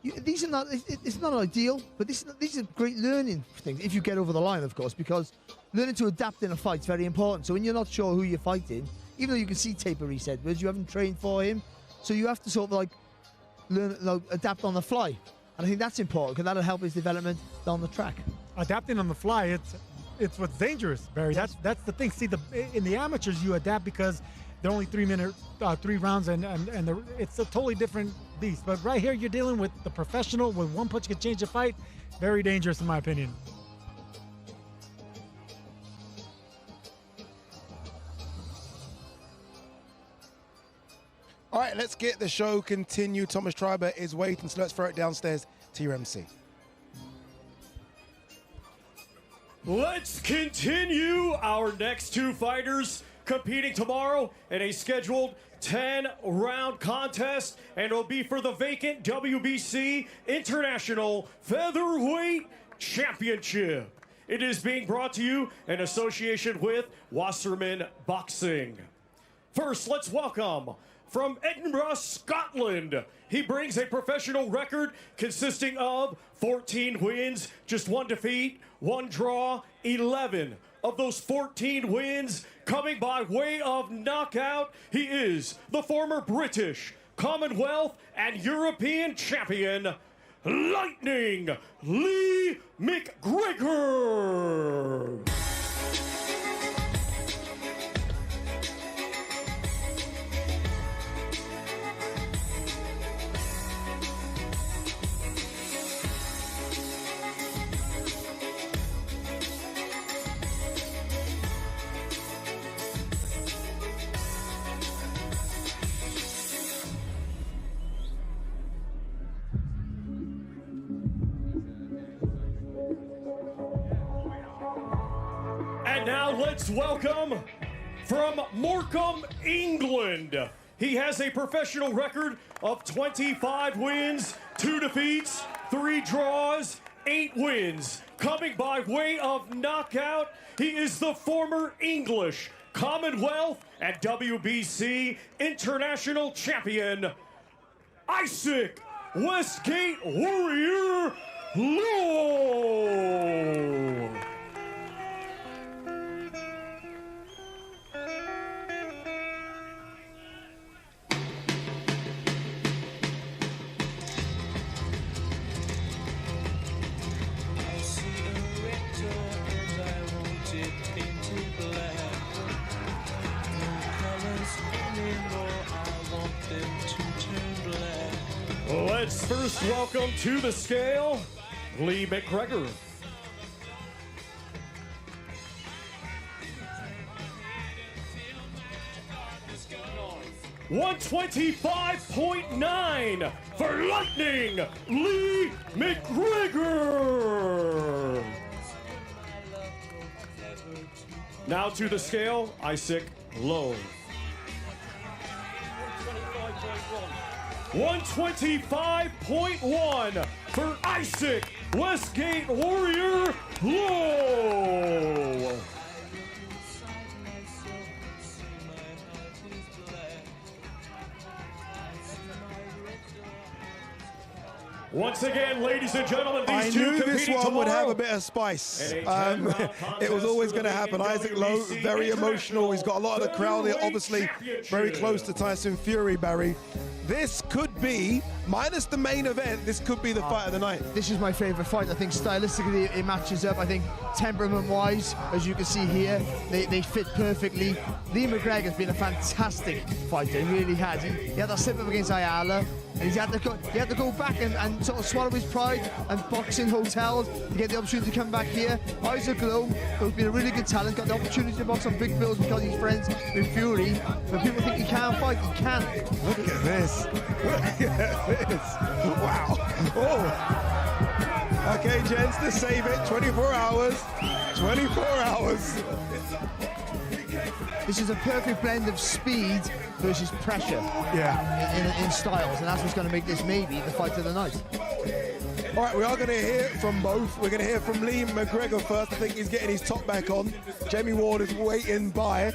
these are not, it's not ideal, but these are great learning things, if you get over the line, of course, because learning to adapt in a fight is very important. So when you're not sure who you're fighting, even though you can see tape of Reese Edwards, you haven't trained for him, so you have to sort of like learn, adapt on the fly. And I think that's important, because that'll help his development down the track. Adapting on the fly, It's what's dangerous, Barry. Yes. That's the thing. See, in the amateurs, you adapt because they're only 3 rounds, and it's a totally different beast. But right here, you're dealing with the professional, with one punch can change a fight. Very dangerous, in my opinion. All right, let's get the show continued. Thomas Treiber is waiting, so let's throw it downstairs to your MC. Let's continue. Our next two fighters competing tomorrow in a scheduled 10-round contest, and it'll be for the vacant WBC International Featherweight Championship. It is being brought to you in association with Wasserman Boxing. First, let's welcome from Edinburgh, Scotland. He brings a professional record consisting of 14 wins, just 1 defeat, 1 draw, 11 of those 14 wins coming by way of knockout. He is the former British, Commonwealth, and European champion, Lightning Lee McGregor. And now let's welcome from Morecambe, England. He has a professional record of 25 wins, 2 defeats, 3 draws, 8 wins. Coming by way of knockout, he is the former English, Commonwealth, and WBC International Champion, Usyk Westgate Warrior Lowe. Let's first welcome to the scale, Lee McGregor. $125.9 for Lightning, Lee McGregor. Now to the scale, Usyk, Lowe. 125.1 for Usyk, Westgate Warrior, Lowe. Once again, ladies and gentlemen, these two knew this competing one would have a tomorrow. bit of spice. It was always going to happen. Usyk Lowe, very emotional. He's got a lot of the crowd here, obviously very close to Tyson Fury, Barry. This could be, minus the main event, this could be the fight of the night. This is my favourite fight. I think stylistically it matches up. I think temperament-wise, as you can see here, they fit perfectly. Lee McGregor's been a fantastic fighter. He really has. He had that slip up against Ayala, and he had to go back and sort of swallow his pride and box in hotels to get the opportunity to come back here. Usyk Lowe, who's been a really good talent, got the opportunity to box on big bills because he's friends with Fury. But people think he can't fight. He can. Look at this. Look at this. Wow. Oh. Okay, gents, to save it, 24 hours. 24 hours. This is a perfect blend of speed versus pressure. Yeah. In styles, and that's what's going to make this maybe the fight of the night. All right, we are going to hear from both. We're going to hear from Lee McGregor first. I think he's getting his top back on. Jamie Ward is waiting by.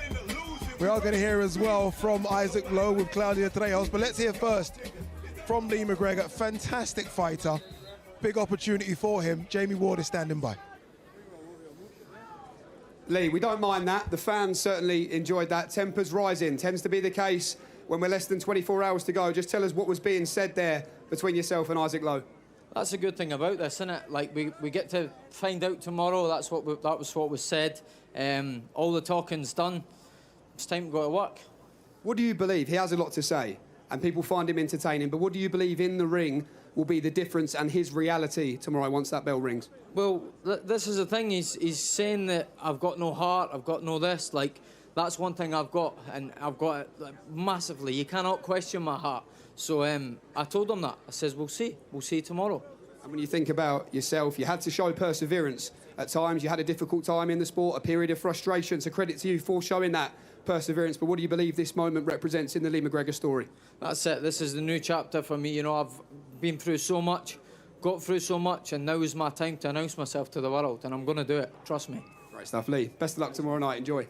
We are going to hear as well from Usyk Lowe with Claudia Trejos. But let's hear first from Lee McGregor. Fantastic fighter. Big opportunity for him. Jamie Ward is standing by. Lee, we don't mind that. The fans certainly enjoyed that. Tempers rising. Tends to be the case when we're less than 24 hours to go. Just tell us what was being said there between yourself and Usyk Lowe. That's a good thing about this, isn't it? Like, we get to find out tomorrow. That was what was said. All the talking's done. It's time to go to work. What do you believe? He has a lot to say, and people find him entertaining, but what do you believe in the ring will be the difference and his reality tomorrow once that bell rings? Well, this is the thing. He's saying that I've got no heart, I've got no this. Like, that's one thing I've got, and I've got it massively. You cannot question my heart. So I told him that. I says, we'll see tomorrow. And when you think about yourself, you had to show perseverance. At times, you had a difficult time in the sport, a period of frustration. So credit to you for showing that perseverance. But what do you believe this moment represents in the Lee McGregor story? That's it. This is the new chapter for me. You know, I've been through so much, got through so much, and now is my time to announce myself to the world, and I'm going to do it. Trust me. Great stuff, Lee. Best of luck tomorrow night. Enjoy.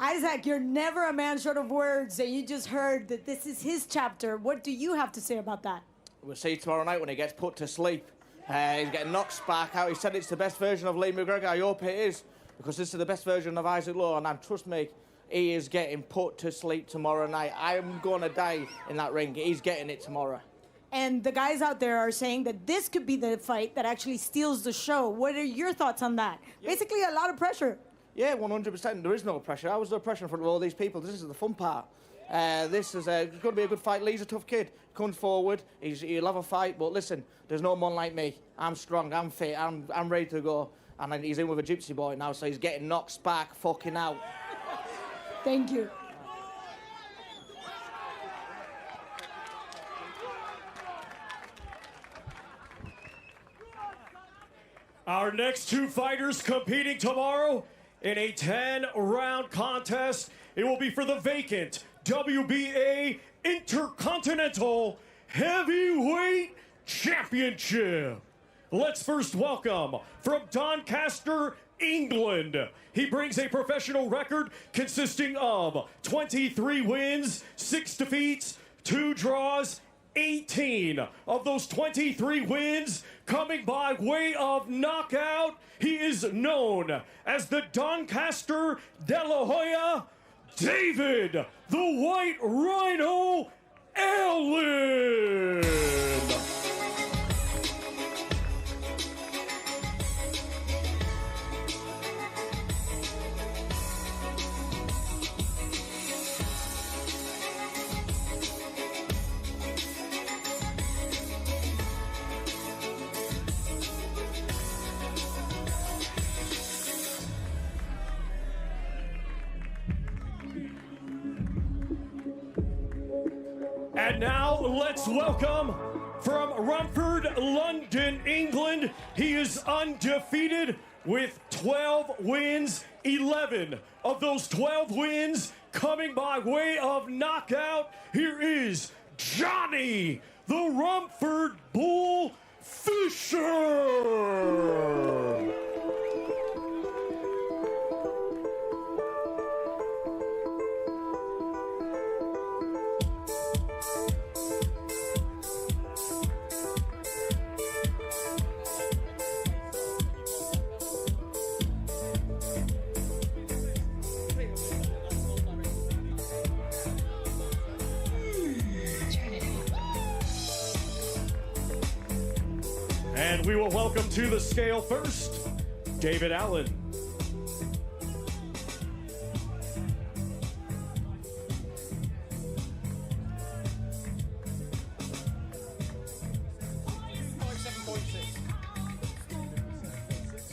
Isaac, you're never a man short of words, and you just heard that this is his chapter. What do you have to say about that? We'll see tomorrow night when he gets put to sleep. He's getting knocked back out. He said it's the best version of Lee McGregor. I hope it is, because this is the best version of Usyk Lowe, and trust me, he is getting put to sleep tomorrow night. I am going to die in that ring. He's getting it tomorrow. And the guys out there are saying that this could be the fight that actually steals the show. What are your thoughts on that? Yeah. Basically, a lot of pressure. Yeah, 100%. There is no pressure. I was no pressure in front of all these people. This is the fun part. This is going to be a good fight. Lee's a tough kid. Comes forward. He'll have a fight. But listen, there's no one like me. I'm strong. I'm fit. I'm ready to go. And then he's in with a gypsy boy now, so he's getting knocked back fucking out. Thank you. Our next two fighters competing tomorrow in a 10-round contest. It will be for the vacant WBA Intercontinental Heavyweight Championship. Let's first welcome from Doncaster, England. He brings a professional record consisting of 23 wins, 6 defeats, 2 draws, 18 of those 23 wins coming by way of knockout. He is known as the Doncaster De La Hoya, David the White Rhino Allen. And now let's welcome from Rumford, London, England. He is undefeated with 12 wins, 11 of those 12 wins coming by way of knockout. Here is Johnny, the Rumford Bull Fisher. And we will welcome to the scale first, David Allen.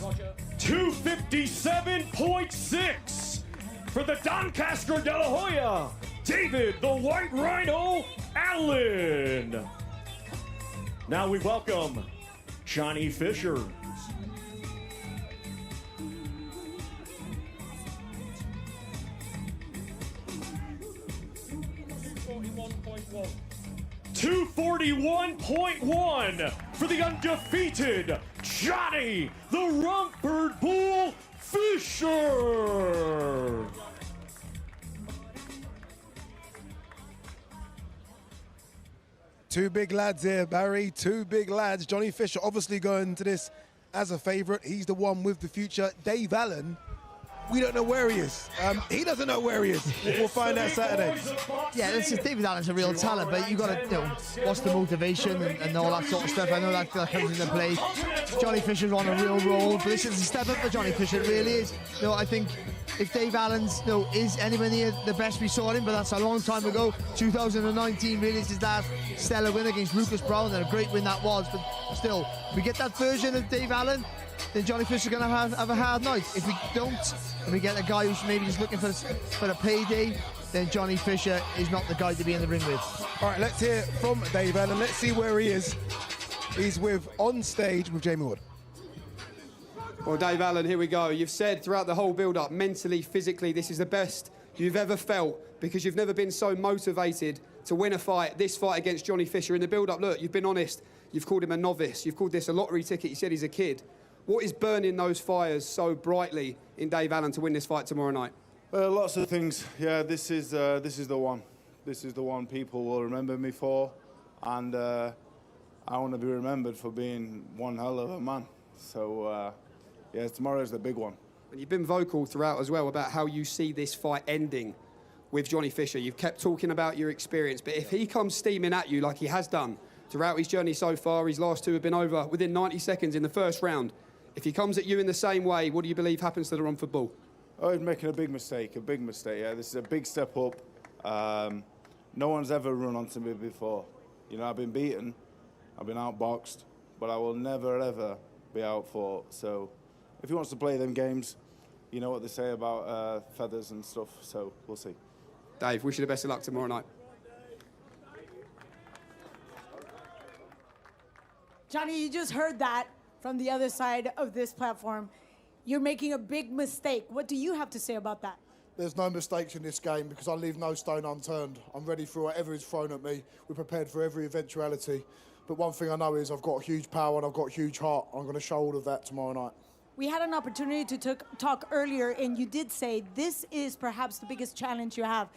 Roger. 257.6 for the Doncaster de la Hoya, David the White Rhino Allen. Now we welcome Johnny Fisher. $241.1 for the undefeated Johnny the Rumford Bull Fisher. Two big lads here, Barry. Two big lads. Johnny Fisher obviously going to this as a favourite. He's the one with the future. Dave Allen, we don't know where he is. He doesn't know where he is. We'll find out Saturday. Yeah, listen, David Allen's a real talent, but you got to, what's the motivation and all that sort of stuff. I know that comes into play. Johnny Fisher's on a real roll, but this is a step up for Johnny Fisher. It really is. I think if Dave Allen's, is anywhere near the best we saw him, but that's a long time ago. 2019 really is his last stellar win against Lucas Brown, and a great win that was. But still, if we get that version of Dave Allen, then Johnny Fisher's going to have a hard night. If we don't, and we get a guy who's maybe just looking for a payday, then Johnny Fisher is not the guy to be in the ring with. All right, let's hear from Dave Allen. Let's see where he is. He's on stage with Jamie Ward. Well, Dave Allen, here we go. You've said throughout the whole build-up, mentally, physically, this is the best you've ever felt because you've never been so motivated to win a fight, this fight against Johnny Fisher. In the build-up, look, you've been honest. You've called him a novice. You've called this a lottery ticket. You said he's a kid. What is burning those fires so brightly in Dave Allen to win this fight tomorrow night? Lots of things. Yeah, this is the one. This is the one people will remember me for, and I want to be remembered for being one hell of a man. So, yeah, tomorrow's the big one. And you've been vocal throughout as well about how you see this fight ending with Johnny Fisher. You've kept talking about your experience, but if he comes steaming at you like he has done throughout his journey so far, his last two have been over within 90 seconds in the first round. If he comes at you in the same way, what do you believe happens to the Rumford Bull? Oh, he's making a big mistake, yeah. This is a big step up. No one's ever run onto me before. I've been beaten, I've been outboxed, but I will never, ever be outfought. So if he wants to play them games, you know what they say about feathers and stuff, so we'll see. Dave, wish you the best of luck tomorrow night. Johnny, you just heard that from the other side of this platform. You're making a big mistake. What do you have to say about that? There's no mistakes in this game because I leave no stone unturned. I'm ready for whatever is thrown at me. We're prepared for every eventuality. But one thing I know is I've got huge power and I've got huge heart. I'm going to show all of that tomorrow night. We had an opportunity to talk earlier, and you did say this is perhaps the biggest challenge you have.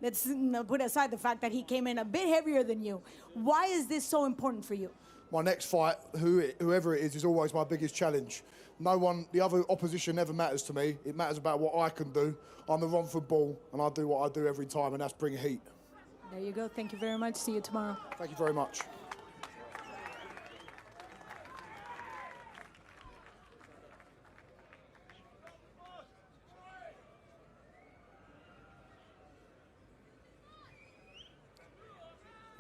Let's put aside the fact that he came in a bit heavier than you. Why is this so important for you? My next fight, whoever it is always my biggest challenge. The other opposition never matters to me. It matters about what I can do. I'm the Rumford Bull, and I do what I do every time, and that's bring heat. There you go. Thank you very much. See you tomorrow. Thank you very much.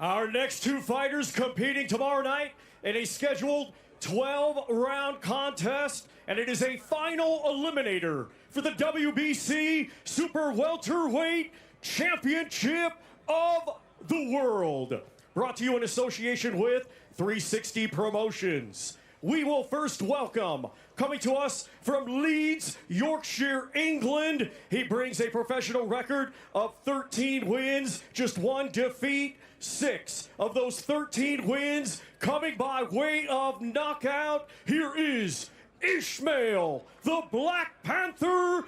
Our next two fighters competing tomorrow night in a scheduled 12-round contest, and it is a final eliminator for the WBC Super Welterweight Championship of the world. Brought to you in association with 360 Promotions. We will first welcome, coming to us from Leeds, Yorkshire, England. He brings a professional record of 13 wins, just 1 defeat. 6 of those 13 wins coming by way of knockout. Here is Ishmael, the Black Panther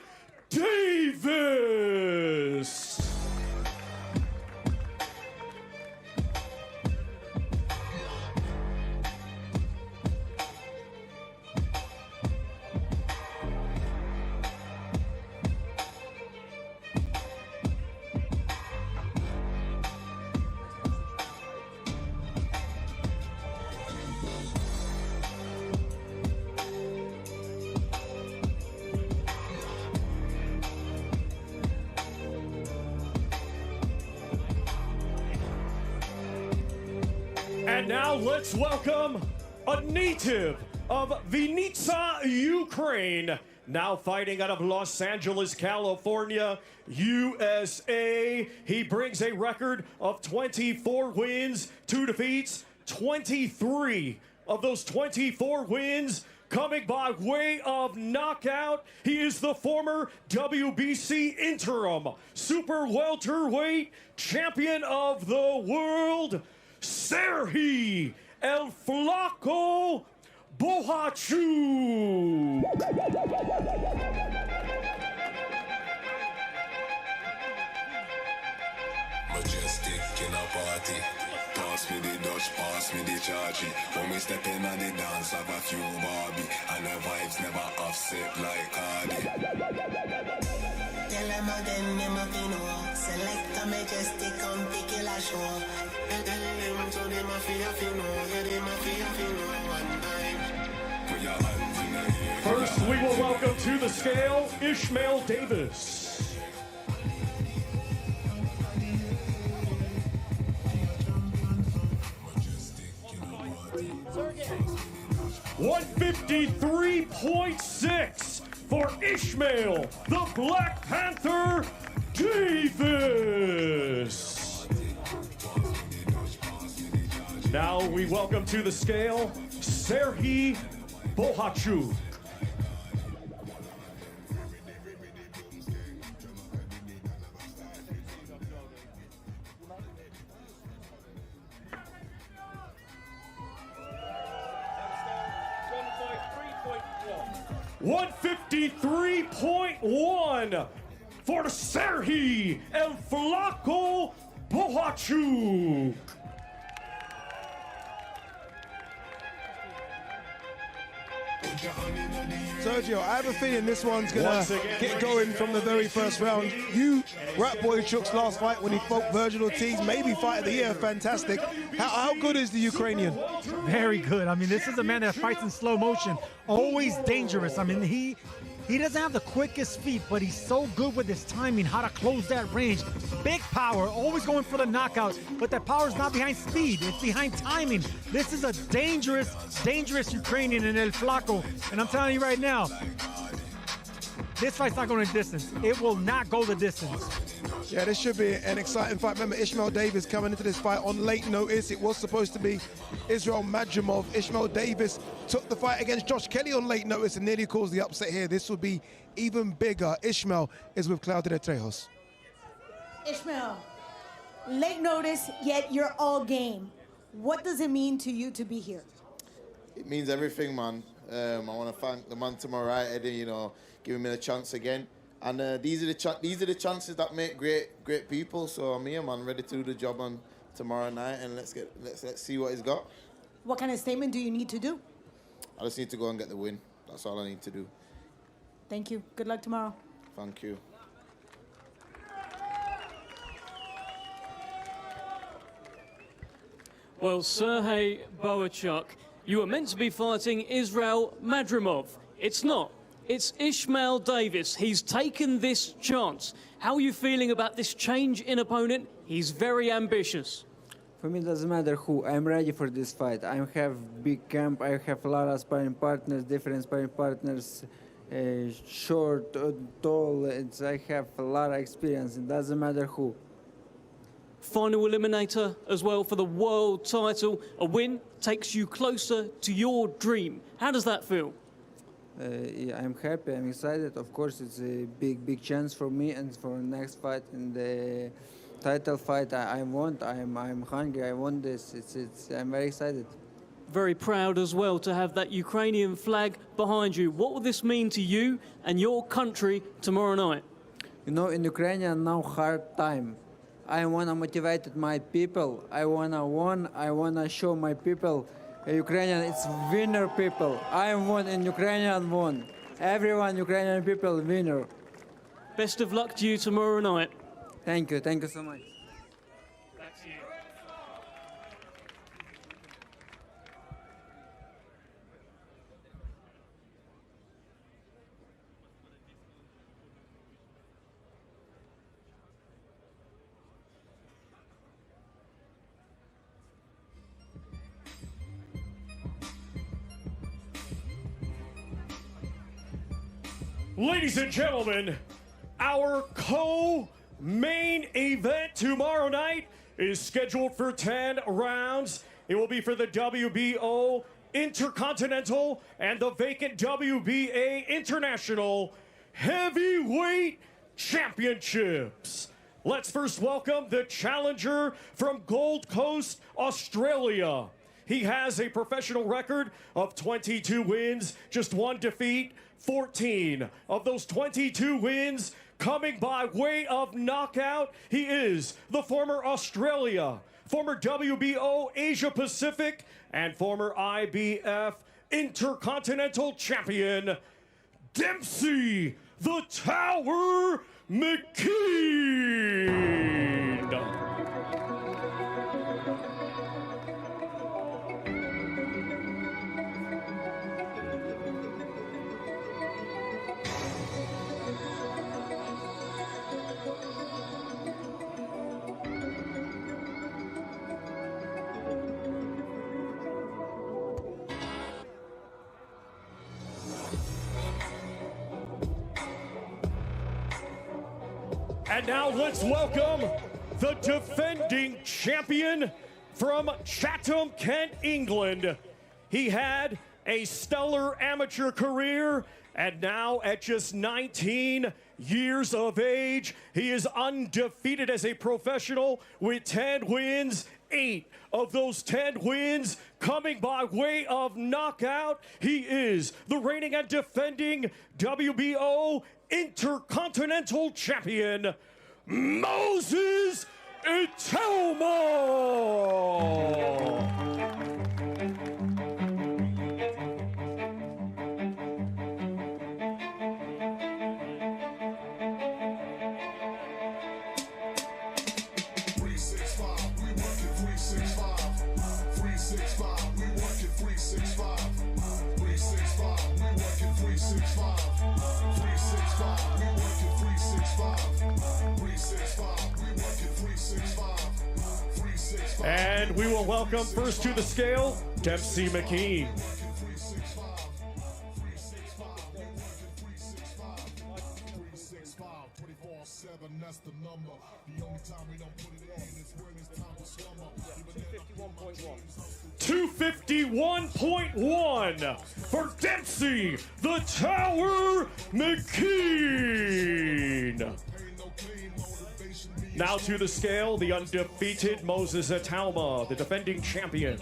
Davis. And now let's welcome a native of Vinnytsia, Ukraine, now fighting out of Los Angeles, California, USA. He brings a record of 24 wins, 2 defeats, 23 of those 24 wins coming by way of knockout. He is the former WBC interim super welterweight champion of the world, Serhiy El Flaco Bohachuk. Majestic in a party. Pass me the Dutch, pass me the chargy. When we step in on the dance, have a few Barbie. And the vibes never offset like Cardi. Tell them again, them a know. Select a majestic, come pick a show. Tell them so they mafia know. Yeah, they mafia know one time. Put your hands in the air. First, we will welcome to the scale Ishmael Davis. 153.6 for Ishmael, the Black Panther Davis. Now we welcome to the scale Serhiy Bohachuk. .153.1 for Serhiy El Flaco Bohachuk. Sergio, I have a feeling this one's gonna get going from the very first round. You were at Bohachuk's last fight when he fought Virgil Ortiz, maybe fight of the year, fantastic. How good is the Ukrainian? Very good. I mean, this is a man that fights in slow motion, always dangerous. I mean, he doesn't have the quickest feet, but he's so good with his timing, how to close that range. Big power, always going for the knockout, but that power is not behind speed, it's behind timing. This is a dangerous, dangerous Ukrainian in El Flaco, and I'm telling you right now, this fight's not going the distance. It will not go the distance. Yeah, this should be an exciting fight. Remember, Ishmael Davis coming into this fight on late notice. It was supposed to be Israel Madrimov. Ishmael Davis took the fight against Josh Kelly on late notice and nearly caused the upset here. This would be even bigger. Ishmael is with Claudio de Trejos. Ishmael, late notice, yet you're all game. What does it mean to you to be here? It means everything, man. I want to thank the man to my right, Eddie, you know, giving me the chance again. And these are the chances that make great people. So I'm here, man, ready to do the job on tomorrow night, and let's see what he's got. What kind of statement do you need to do? I just need to go and get the win. That's all I need to do. Thank you. Good luck tomorrow. Thank you. Well, Serhiy Bohachuk, you were meant to be fighting Israel Madrimov. It's not. It's Ishmael Davis. He's taken this chance. How are you feeling about this change in opponent? He's very ambitious. For me, it doesn't matter who. I'm ready for this fight. I have big camp. I have a lot of sparring partners, different sparring partners, short, tall. I have a lot of experience. It doesn't matter who. final eliminator as well for the world title. A win takes you closer to your dream. How does that feel? Yeah, I'm happy, I'm excited. Of course, it's a big chance for me and for the next fight in the title fight. I want. I'm hungry. I want this. I'm very excited. Very proud as well to have that Ukrainian flag behind you. What will this mean to you and your country tomorrow night? You know, in Ukraine now hard time. I wanna motivate my people. I wanna show my people. Ukrainian, it's winner people. I won in Ukrainian won. Everyone Ukrainian people winner. Best of luck to you tomorrow night. Thank you so much. Ladies and gentlemen, our co-main event tomorrow night is scheduled for 10 rounds. It will be for the WBO Intercontinental and the vacant WBA International Heavyweight Championships. Let's first welcome the challenger from Gold Coast, Australia. He has a professional record of 22 wins, just 1 defeat, 14 of those 22 wins coming by way of knockout. He is the former Australia, former WBO Asia Pacific, and former IBF Intercontinental Champion, Dempsey the Tower McKean. And now let's welcome the defending champion from Chatham, Kent, England. He had a stellar amateur career, and now at just 19 years of age, he is undefeated as a professional with 10 wins, 8 of those 10 wins coming by way of knockout. He is the reigning and defending WBO Intercontinental Champion, Moses Itauma. And we will welcome first to the scale, Dempsey McKean. $251.1 for Dempsey the Tower McKean. Now to the scale, the undefeated Moses Itauma, the defending champion.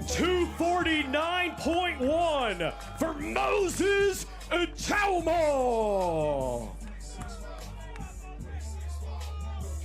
$249.1 for Moses Itauma.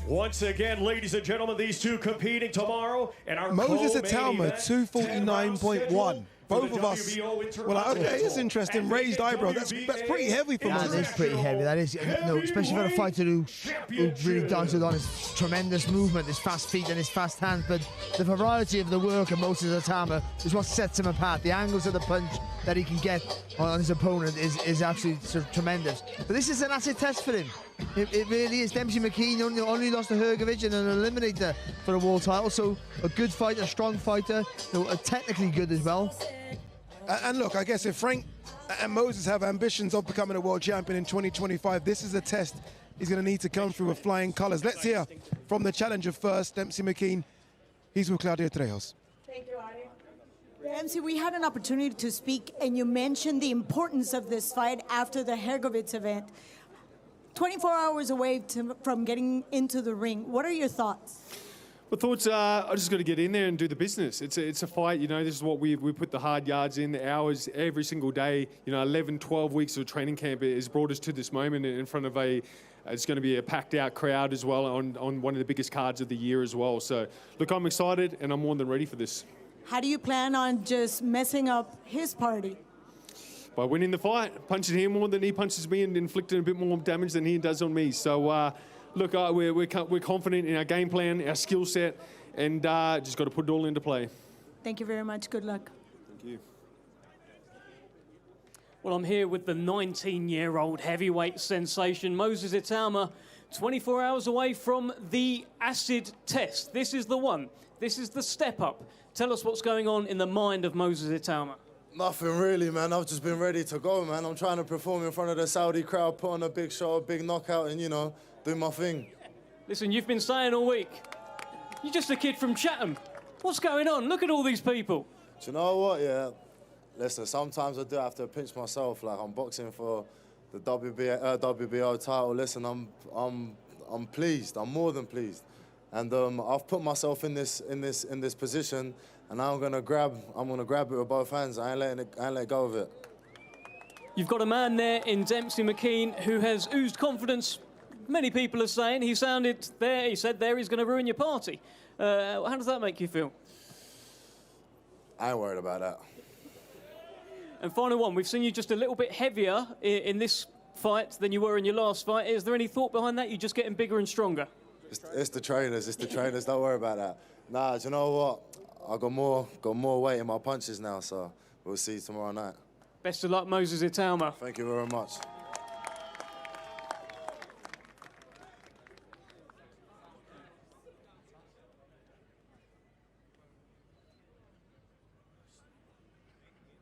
Once again, ladies and gentlemen, these two competing tomorrow in our Moses co-main Itauma, event, 249.1. Both of us were like, okay, it's interesting. Raised eyebrow. That's pretty heavy for Moses. That is pretty heavy. That is, especially for a fighter who really does it on his tremendous movement, his fast feet and his fast hands. But the variety of the work of Moses Itauma is what sets him apart. The angles of the punch that he can get on his opponent is absolutely tremendous. But this is an acid test for him. It really is. Dempsey McKean only lost to Hrgovic in an eliminator for a world title, so a good fighter, a strong fighter, technically good as well. And look, I guess if Frank and Moses have ambitions of becoming a world champion in 2025, this is a test he's going to need to come through with flying colours. Let's hear from the challenger first, Dempsey McKean. He's with Claudio Trejos. Thank you, Ari. Dempsey, we had an opportunity to speak, and you mentioned the importance of this fight after the Hrgovic event. 24 hours away from getting into the ring. What are your thoughts? My thoughts are I just got to get in there and do the business. It's a fight, you know, this is what we put the hard yards in, the hours every single day. You know, 11, 12 weeks of training camp has brought us to this moment in front of it's going to be a packed out crowd as well on one of the biggest cards of the year as well. So, look, I'm excited and I'm more than ready for this. How do you plan on just messing up his party? By winning the fight, punching him more than he punches me and inflicting a bit more damage than he does on me. So, look, we're confident in our game plan, our skill set, and just got to put it all into play. Thank you very much. Good luck. Thank you. Well, I'm here with the 19-year-old heavyweight sensation, Moses Itauma, 24 hours away from the acid test. This is the one. This is the step up. Tell us what's going on in the mind of Moses Itauma. Nothing really, man. I've just been ready to go, man. I'm trying to perform in front of the Saudi crowd, put on a big show, a big knockout, and, you know, do my thing. Listen, you've been saying all week, you're just a kid from Chatham. What's going on? Look at all these people. Do you know what, yeah? Listen, sometimes I do have to pinch myself. Like, I'm boxing for the WBO title. Listen, I'm pleased. I'm more than pleased. And I've put myself in this position, and I'm gonna grab it with both hands. I ain't letting go of it. You've got a man there in Dempsey McKean who has oozed confidence. Many people are saying he said he's going to ruin your party. How does that make you feel? I ain't worried about that. And final one, we've seen you just a little bit heavier in this fight than you were in your last fight. Is there any thought behind that? You're just getting bigger and stronger? It's the trainers. Don't worry about that. Nah, do you know what? I got more weight in my punches now, so we'll see tomorrow night. Best of luck, Moses Itauma. Thank you very much.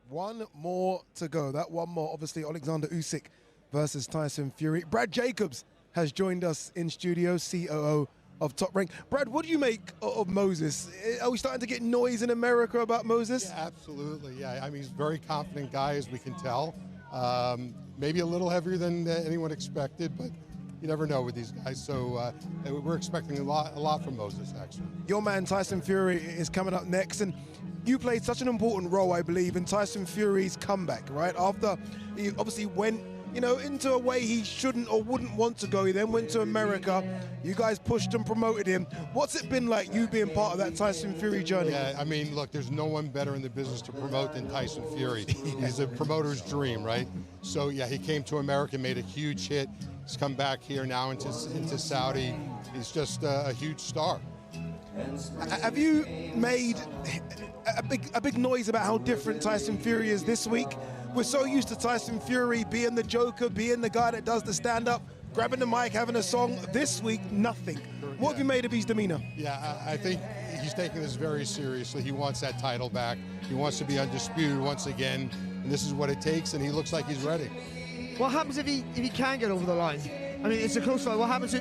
One more to go. That one more, obviously, Alexander Usyk versus Tyson Fury. Brad Jacobs has joined us in studio, COO of Top Rank. Brad, what do you make of Moses? Are we starting to get noise in America about Moses? Yeah, absolutely, yeah. I mean, he's a very confident guy, as we can tell. Maybe a little heavier than anyone expected, but you never know with these guys. So we're expecting a lot from Moses, actually. Your man, Tyson Fury, is coming up next, and you played such an important role, I believe, in Tyson Fury's comeback, right? After he obviously went, you know, into a way he shouldn't or wouldn't want to go. He then went to America. You guys pushed and promoted him. What's it been like, you being part of that Tyson Fury journey? Yeah, I mean, look, there's no one better in the business to promote than Tyson Fury. He's a promoter's dream, right? So, yeah, he came to America, made a huge hit. He's come back here now into Saudi. He's just a huge star. Have you made a big noise about how different Tyson Fury is this week? We're so used to Tyson Fury being the Joker, being the guy that does the stand-up, grabbing the mic, having a song. This week, nothing. What have you made of his demeanor? Yeah, I think he's taking this very seriously. He wants that title back. He wants to be undisputed once again, and this is what it takes, and he looks like he's ready. What happens if he can't get over the line? I mean, it's a close fight. What happens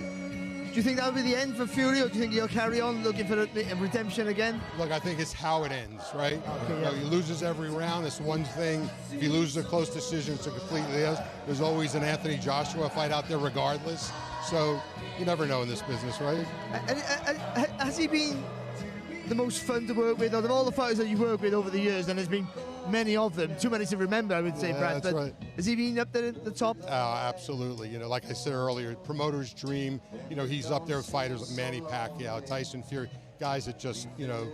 do you think that'll be the end for Fury, or do you think he'll carry on looking for a redemption again? Look, I think it's how it ends, right? Okay, you know, he loses every round. It's one thing. If he loses a close decision, it's a completely else. There's always an Anthony Joshua fight out there regardless. So you never know in this business, right? Has he been the most fun to work with? Out of all the fighters that you work with over the years, and there's been many of them, too many to remember, I would say, Yeah, Brad. that's But right. has he been up there at the top? Absolutely. You know, like I said earlier, promoter's dream. You know, he's up there with fighters like Manny Pacquiao, Tyson Fury, guys that just, you know,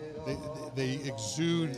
they exude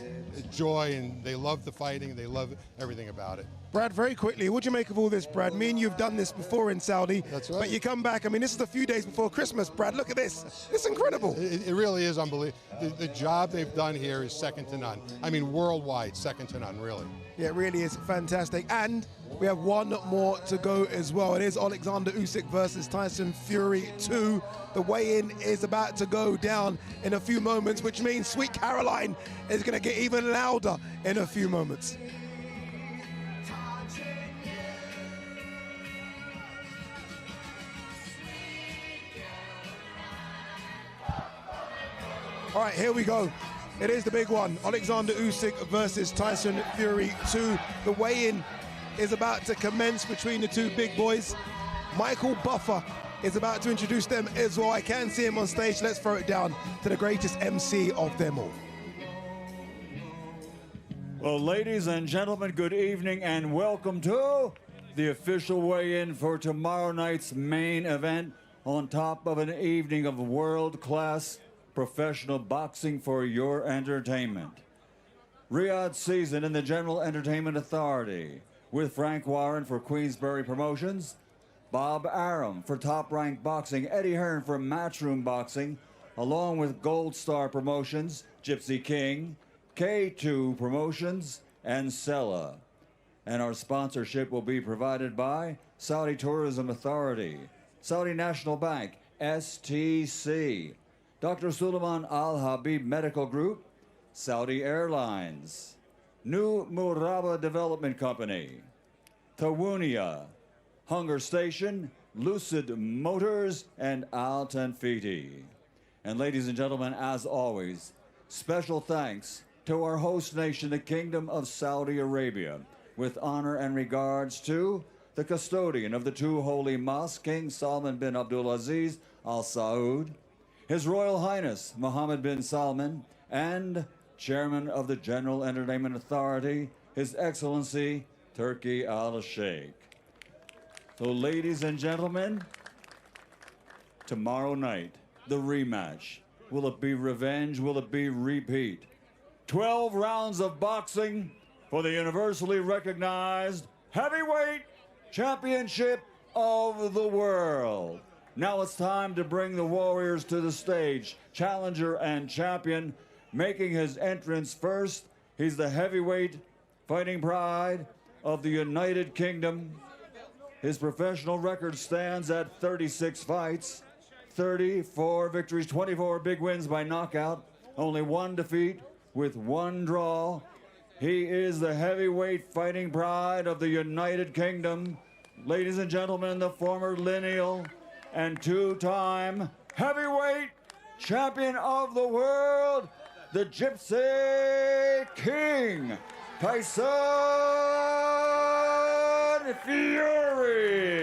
joy and they love the fighting and they love everything about it. Brad, very quickly, what do you make of all this, Brad? Me and you've done this before in Saudi. That's right. But you come back, I mean, this is a few days before Christmas, Brad. Look at this. It's incredible. It really is unbelievable. The job they've done here is second to none. I mean, worldwide, second to none, really. Yeah, it really is fantastic. And we have one more to go as well. It is Alexander Usyk versus Tyson Fury 2. The weigh-in is about to go down in a few moments, which means Sweet Caroline is going to get even louder in a few moments. All right, here we go. It is the big one. Alexander Usyk versus Tyson Fury 2. The weigh-in is about to commence between the two big boys. Michael Buffer is about to introduce them as well. I can see him on stage. Let's throw it down to the greatest MC of them all. Well, ladies and gentlemen, good evening and welcome to the official weigh-in for tomorrow night's main event on top of an evening of world-class professional boxing for your entertainment. Riyadh Season in the General Entertainment Authority with Frank Warren for Queensberry Promotions, Bob Arum for Top Rank Boxing, Eddie Hearn for Matchroom Boxing, along with Gold Star Promotions, Gypsy King, K2 Promotions, and Sella. And our sponsorship will be provided by Saudi Tourism Authority, Saudi National Bank, STC, Dr. Suleiman Al Habib Medical Group, Saudi Airlines, New Muraba Development Company, Tawunia, Hunger Station, Lucid Motors, and Al Tanfiti. And ladies and gentlemen, as always, special thanks to our host nation, the Kingdom of Saudi Arabia, with honor and regards to the custodian of the two holy mosques, King Salman bin Abdulaziz Al Saud, His Royal Highness Mohammed bin Salman, and Chairman of the General Entertainment Authority, His Excellency Turki Al Sheikh. So ladies and gentlemen, tomorrow night, the rematch. Will it be revenge? Will it be repeat? 12 rounds of boxing for the universally recognized heavyweight championship of the world. Now it's time to bring the warriors to the stage. Challenger and champion making his entrance first. He's the heavyweight fighting pride of the United Kingdom. His professional record stands at 36 fights, 34 victories, 24 big wins by knockout, only one defeat with one draw. He is the heavyweight fighting pride of the United Kingdom. Ladies and gentlemen, the former lineal and two-time heavyweight champion of the world, the Gypsy King, Tyson Fury.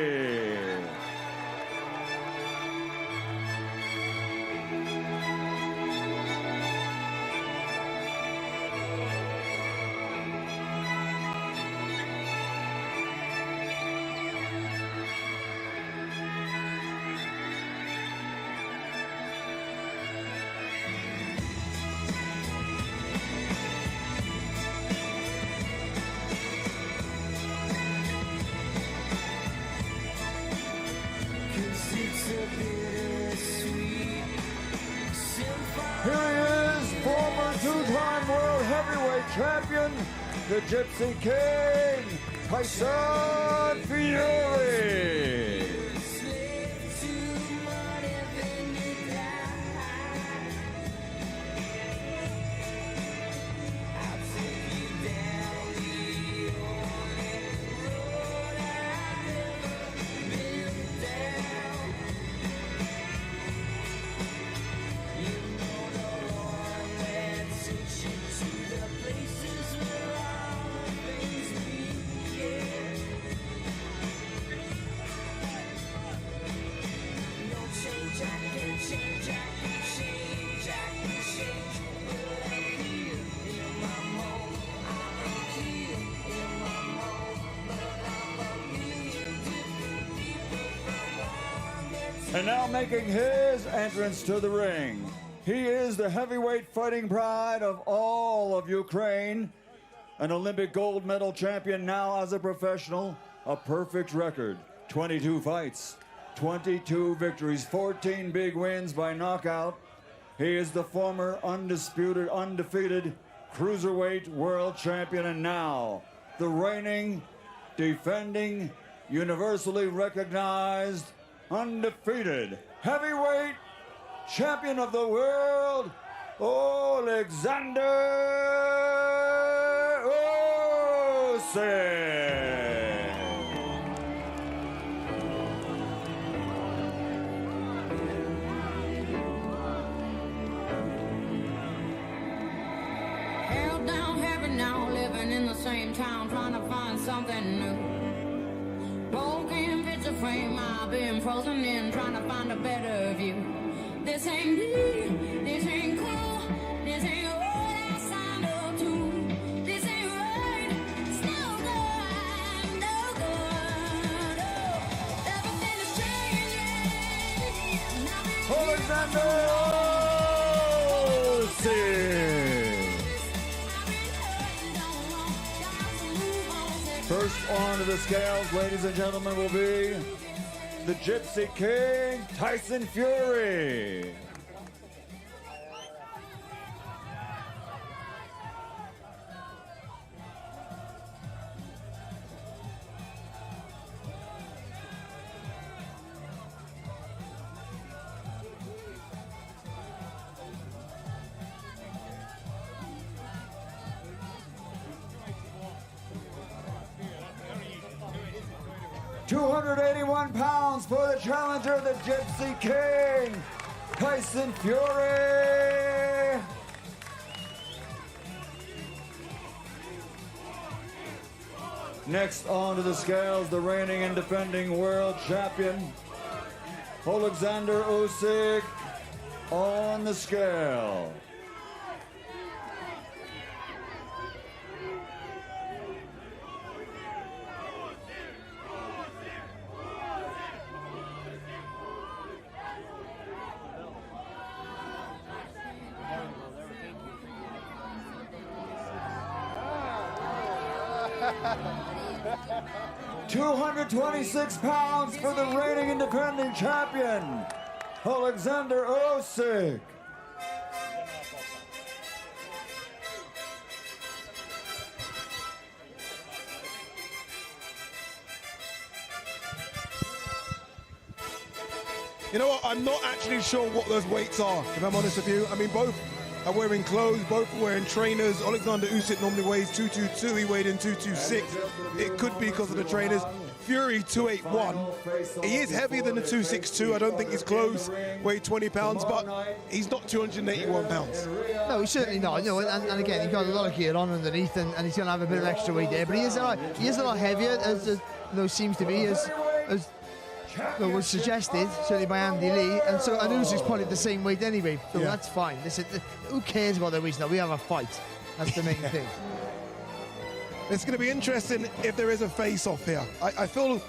Two-time world heavyweight champion, the Gypsy King, Tyson Fury. And now making his entrance to the ring, he is the heavyweight fighting pride of all of Ukraine, an Olympic gold medal champion now as a professional, a perfect record, 22 fights, 22 victories, 14 big wins by knockout. He is the former undisputed, undefeated cruiserweight world champion and now the reigning, defending, universally recognized, undefeated heavyweight champion of the world, OLEKSANDR Usyk. Held down heavy now, living in the same town, trying to find something new. Broken picture frame, I've been frozen in, trying to find a better view. This ain't me, this ain't cool, this ain't all I signed up to. This ain't right, it's no good, no good. Oh, everything is changing. OLEKSANDR Usyk. First onto the scales, ladies and gentlemen, will be the Gypsy King, Tyson Fury. £281 for the challenger, the Gypsy King, Tyson Fury. Next onto the scales, the reigning and defending world champion, OLEKSANDR Usyk, on the scale. £226 for the reigning and defending champion, OLEKSANDR Usyk. You know what? I'm not actually sure what those weights are, if I'm honest with you. I mean, both are wearing clothes, both are wearing trainers. OLEKSANDR Usyk normally weighs 222, he weighed in 226. It could be because of the trainers. Fury 281. He is heavier than the 262. I don't think his clothes weigh 20 pounds, but he's not 281 pounds. No, he's certainly not. You know, and again, he's got a lot of gear on underneath, and he's going to have a bit of extra weight there. But he is a lot heavier, as seems to be, as was suggested, certainly by Andy Lee, and Usyk's probably the same weight anyway, so that's fine. Who cares about the weight now? We have a fight. That's the main thing. It's going to be interesting if there is a face-off here. I feel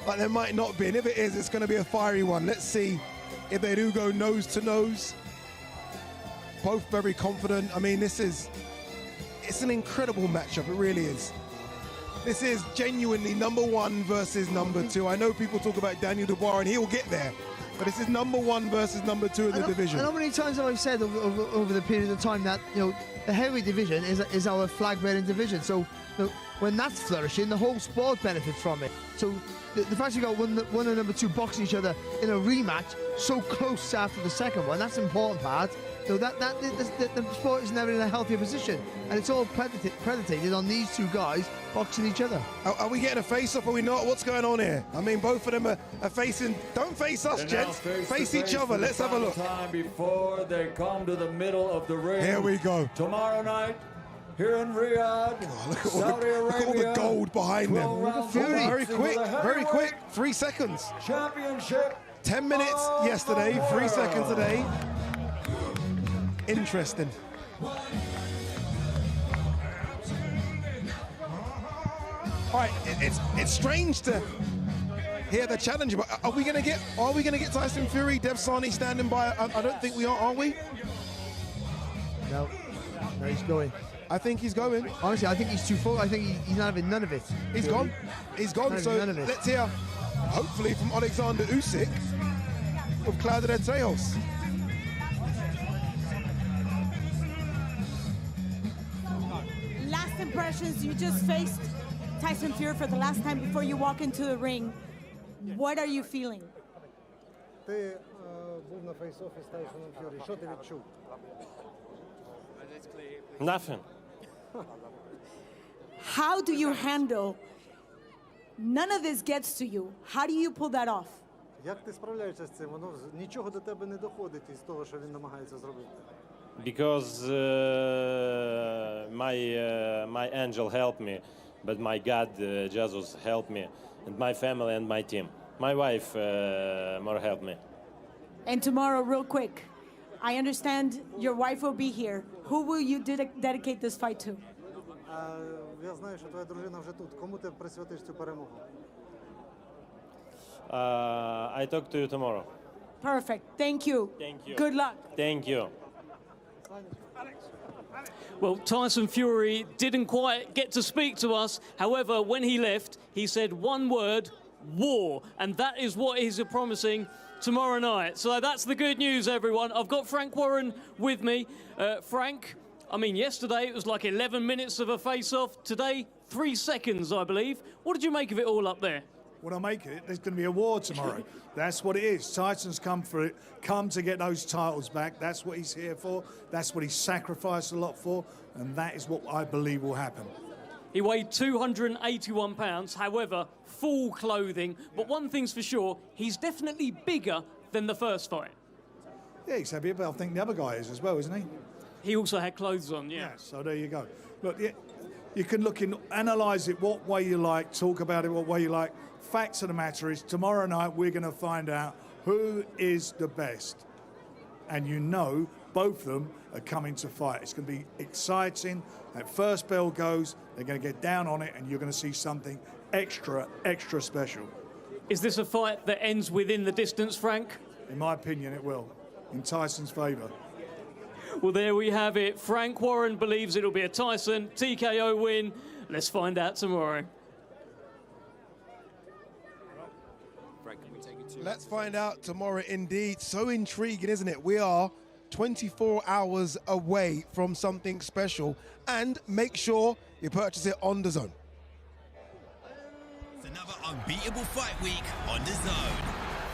like there might not be, and if it is, it's going to be a fiery one. Let's see if they do go nose to nose. Both very confident. I mean, it's an incredible matchup. It really is. This is genuinely number one versus number two. I know people talk about Daniel Dubois, and he will get there, but this is number one versus number two in the division. I know how many times have I said over the period of time that, you know, the heavyweight division is our flag-bearing division. So when that's flourishing, the whole sport benefits from it. So the fact you got one and number two boxing each other in a rematch so close after the second one, that's the important part. So the sport is never in a healthier position, and it's all predicated on these two guys boxing each other. Are we getting a face-off? Are we not? What's going on here? I mean, both of them are facing. Don't face us, gents. Face each other. Let's have a look. Time before they come to the middle of the ring. Here we go. Tomorrow night, here in Riyadh, Saudi Arabia. Look at all the gold behind them. Fury. Very quick. 3 seconds. Championship. 10 minutes yesterday. 3 seconds today. Interesting. All right, it's strange to hear the challenge, but are we gonna get Tyson Fury? Dev Sani standing by. I don't think we are we? No, he's going. I think he's going. Honestly, I think he's too full. I think he's not having none of it. He's gone. He's gone. So let's hear, hopefully, from OLEKSANDR Usyk with Claudio de Teos. Last impressions, you just faced Tyson Fury for the last time before you walk into the ring. What are you feeling? Ти був на фейс-офі з Тайсоном Ф'юрі. Що ти відчув? Nothing. How do you handle? None of this gets to you. How do you pull that off? Як ти справляєшся з цим? Воно нічого до тебе не доходить із того, що він намагається зробити. Because my angel helped me, but my God, Jesus helped me, and my family and my team. My wife more helped me. And tomorrow, real quick, I understand your wife will be here. Who will you dedicate this fight to? Я знаю, що твоя дружина вже тут. Кому ти присвятиш цю перемогу? I talk to you tomorrow. Perfect. Thank you. Thank you. Good luck. Thank you. Well, Tyson Fury didn't quite get to speak to us. However, when he left, he said one word, war. And that is what he's promising tomorrow night. So that's the good news, everyone. I've got Frank Warren with me. Frank, I mean, yesterday it was like 11 minutes of a face-off. Today, 3 seconds, I believe. What did you make of it all up there? What I make of it, there's going to be a war tomorrow. That's what it is. Tyson's come for it, come to get those titles back. That's what he's here for. That's what he's sacrificed a lot for. And that is what I believe will happen. He weighed 281 pounds, however, full clothing. But one thing's for sure, he's definitely bigger than the first fight. Yeah, he's heavier, but I think the other guy is as well, isn't he? He also had clothes on, yeah. So there you go. Look, you can look in, analyse it what way you like, talk about it what way you like. Facts of the matter is, tomorrow night we're going to find out who is the best. And you know both of them are coming to fight. It's going to be exciting. That first bell goes, they're going to get down on it, and you're going to see something extra, extra special. Is this a fight that ends within the distance, Frank? In my opinion, it will, in Tyson's favour. Well, there we have it. Frank Warren believes it'll be a Tyson TKO win. Let's find out tomorrow. Let's find out tomorrow indeed. So intriguing, isn't it? We are 24 hours away from something special. And make sure you purchase it on DAZN. It's another unbeatable fight week on DAZN.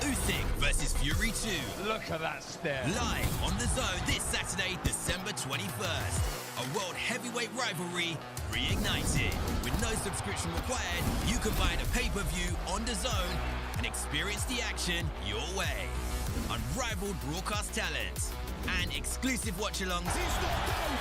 Usyk versus Fury 2. Look at that stare. Live on DAZN this Saturday, December 21st. A world heavyweight rivalry reignited. With no subscription required, you can buy the pay-per-view on DAZN and experience the action your way. Unrivaled broadcast talent and exclusive watch-alongs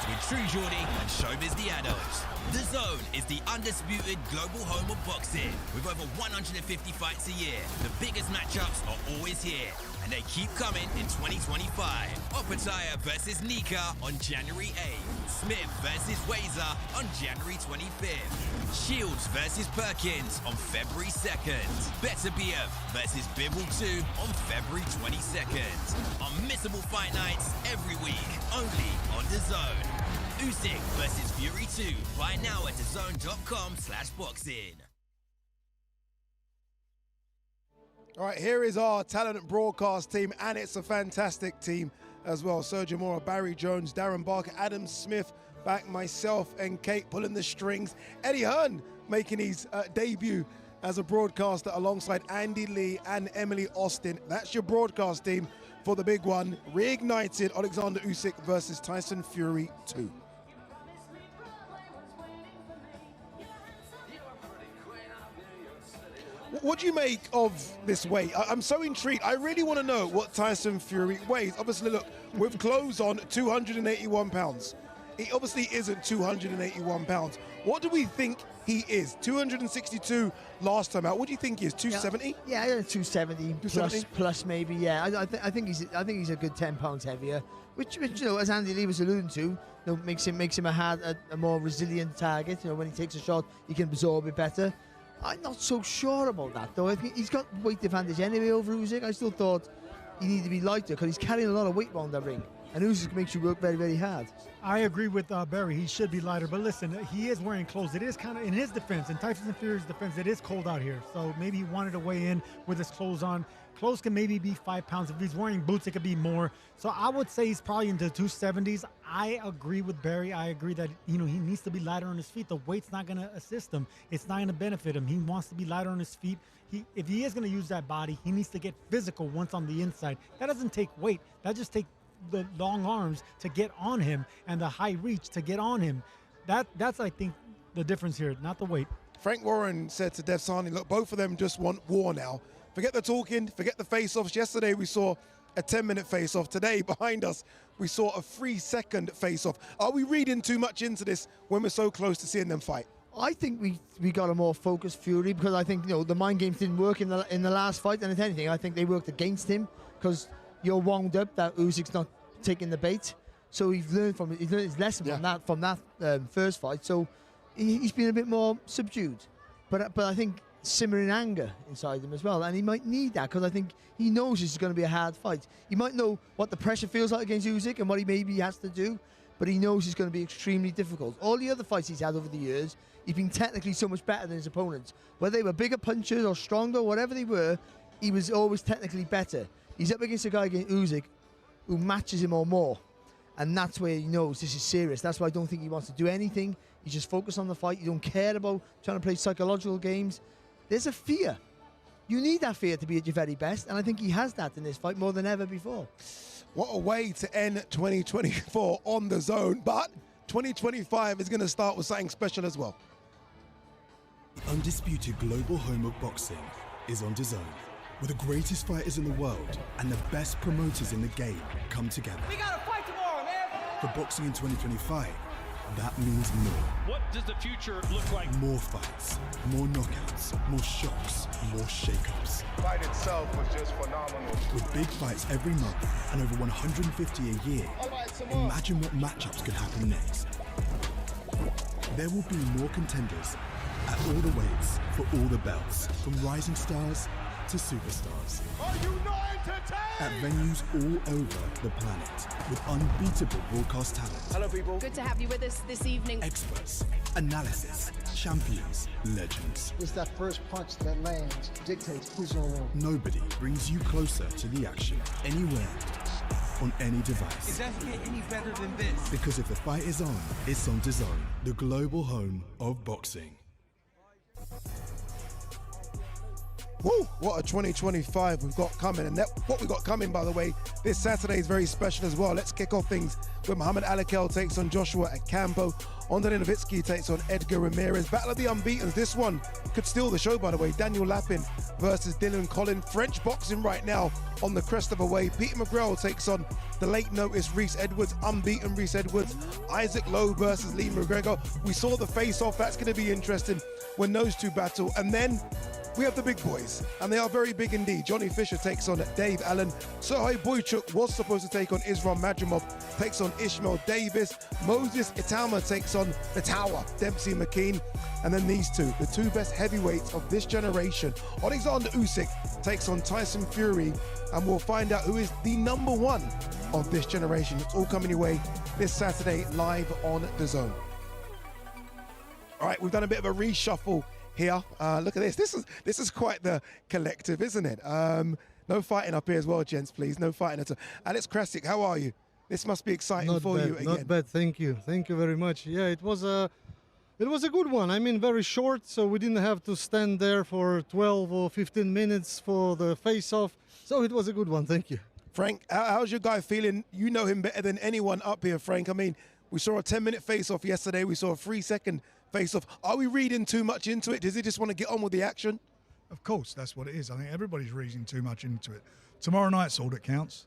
with True Geordie and Showbiz the Adults. DAZN is the undisputed global home of boxing with over 150 fights a year. The biggest matchups are always here, and they keep coming in 2025. Opetaya versus Nika on January 8th. Smith versus Wazer on January 25th. Shields versus Perkins on February 2nd. Beterbiev versus Bivol 2 on February 22nd. Unmissable fight nights every week, only on DAZN. Usyk versus Fury 2. Buy now at DAZN.com/boxing. All right, here is our talent broadcast team, and it's a fantastic team as well. Sergio Mora, Barry Jones, Darren Barker, Adam Smith, back myself and Kate pulling the strings. Eddie Hearn making his debut as a broadcaster alongside Andy Lee and Emily Austin. That's your broadcast team for the big one. Reignited Alexander Usyk versus Tyson Fury 2. What do you make of this weight? I'm so intrigued. I really want to know what Tyson Fury weighs. Obviously, look, with clothes on, 281 pounds. He obviously isn't 281 pounds. What do we think he is? 262 last time out. What do you think he is? 270? Yeah, 270 plus maybe. Yeah, I think he's a good 10 pounds heavier, which you know, as Andy Lee was alluding to, you know, makes him a more resilient target. You know, when he takes a shot, he can absorb it better. I'm not so sure about that, though. I think he's got weight advantage anyway over Usyk. I still thought he needed to be lighter because he's carrying a lot of weight around the ring. And Usyk makes you work very, very hard. I agree with Barry. He should be lighter. But listen, he is wearing clothes. It is kind of, in his defense, in Tyson Fury's defense, it is cold out here. So maybe he wanted to weigh in with his clothes on. Clothes can maybe be 5 pounds. If he's wearing boots, it could be more. So I would say he's probably into 270s. I agree with Barry. I agree that, he needs to be lighter on his feet. The weight's not going to assist him. It's not going to benefit him. He wants to be lighter on his feet. If he is going to use that body, he needs to get physical once on the inside. That doesn't take weight. That just takes the long arms to get on him and the high reach to get on him. That's I think the difference here, not the weight. Frank Warren said to DAZN, look, both of them just want war now. Forget the talking, forget the face-offs. Yesterday we saw a 10-minute face-off. Today behind us we saw a 3-second face-off. Are we reading too much into this when we're so close to seeing them fight? I think we got a more focused Fury because I think the mind games didn't work in the last fight, and if anything, I think they worked against him because you're wound up that Usyk's not taking the bait. So he's learned his lesson from that first fight. So he's been a bit more subdued, but I think simmering anger inside him as well, and he might need that because I think he knows this is going to be a hard fight. He might know what the pressure feels like against Usyk and what he maybe has to do, but he knows it's going to be extremely difficult. All the other fights he's had over the years, he's been technically so much better than his opponents. Whether they were bigger punchers or stronger, whatever they were, he was always technically better. He's up against a guy against Usyk who matches him or more, and that's where he knows this is serious. That's why I don't think he wants to do anything. He's just focused on the fight. You don't care about trying to play psychological games. There's a fear. You need that fear to be at your very best, and I think he has that in this fight more than ever before. What a way to end 2024 on the zone, but 2025 is going to start with something special as well. The undisputed global home of boxing is on DAZN, where the greatest fighters in the world and the best promoters in the game come together. We got a fight tomorrow, man! For boxing in 2025, that means more. What does the future look like? More fights, more knockouts, more shocks, more shakeups. Fight itself was just phenomenal. With big fights every month and over 150 a year, imagine what matchups could happen next. There will be more contenders at all the weights for all the belts, from rising stars to superstars. Are you not entertained? At venues all over the planet with unbeatable broadcast talent. Hello, people. Good to have you with us this evening. Experts, analysis, champions, legends. It's that first punch that lands dictates who's in the room. Nobody brings you closer to the action anywhere, on any device. It doesn't get any better than this. Because if the fight is on, it's on DAZN, the global home of boxing. Woo, what a 2025 we've got coming. And what we've got coming, by the way, this Saturday is very special as well. Let's kick off things with Alakel takes on Joshua Ocampo. Novitzki takes on Edgar Ramirez. Battle of the Unbeatens. This one could steal the show, by the way. Daniel Lappin versus Colin. French boxing right now on the crest of a wave. Peter McGrail takes on the late notice Reese Edwards. Unbeaten Reese Edwards. Isaac Lowe versus Lee McGregor. We saw the face-off. That's going to be interesting when those two battle. And then we have the big boys, and they are very big indeed. Johnny Fisher takes on Dave Allen. Sergey Bohachuk was supposed to take on Islam Madrimov, takes on Ishmael Davis. Moses Itauma takes on the Tower, Dempsey McKean. And then these two, the two best heavyweights of this generation. Alexander Usyk takes on Tyson Fury, and we'll find out who is the number one of this generation. It's all coming your way this Saturday live on DAZN. All right, we've done a bit of a reshuffle here. Look at this. This is quite the collective, isn't it? No fighting up here as well, gents, please. No fighting at all. Alex Krasik, how are you? This must be exciting Not for bad, you again. Not bad, thank you. Thank you very much. Yeah, it was a good one. I mean, very short, so we didn't have to stand there for 12 or 15 minutes for the face-off. So it was a good one, thank you. Frank, how's your guy feeling? You know him better than anyone up here, Frank. I mean, we saw a 10-minute face-off yesterday. We saw a 3-second face-off. Are we reading too much into it? Does he just want to get on with the action? Of course, that's what it is. I think everybody's reading too much into it. Tomorrow night's all that counts.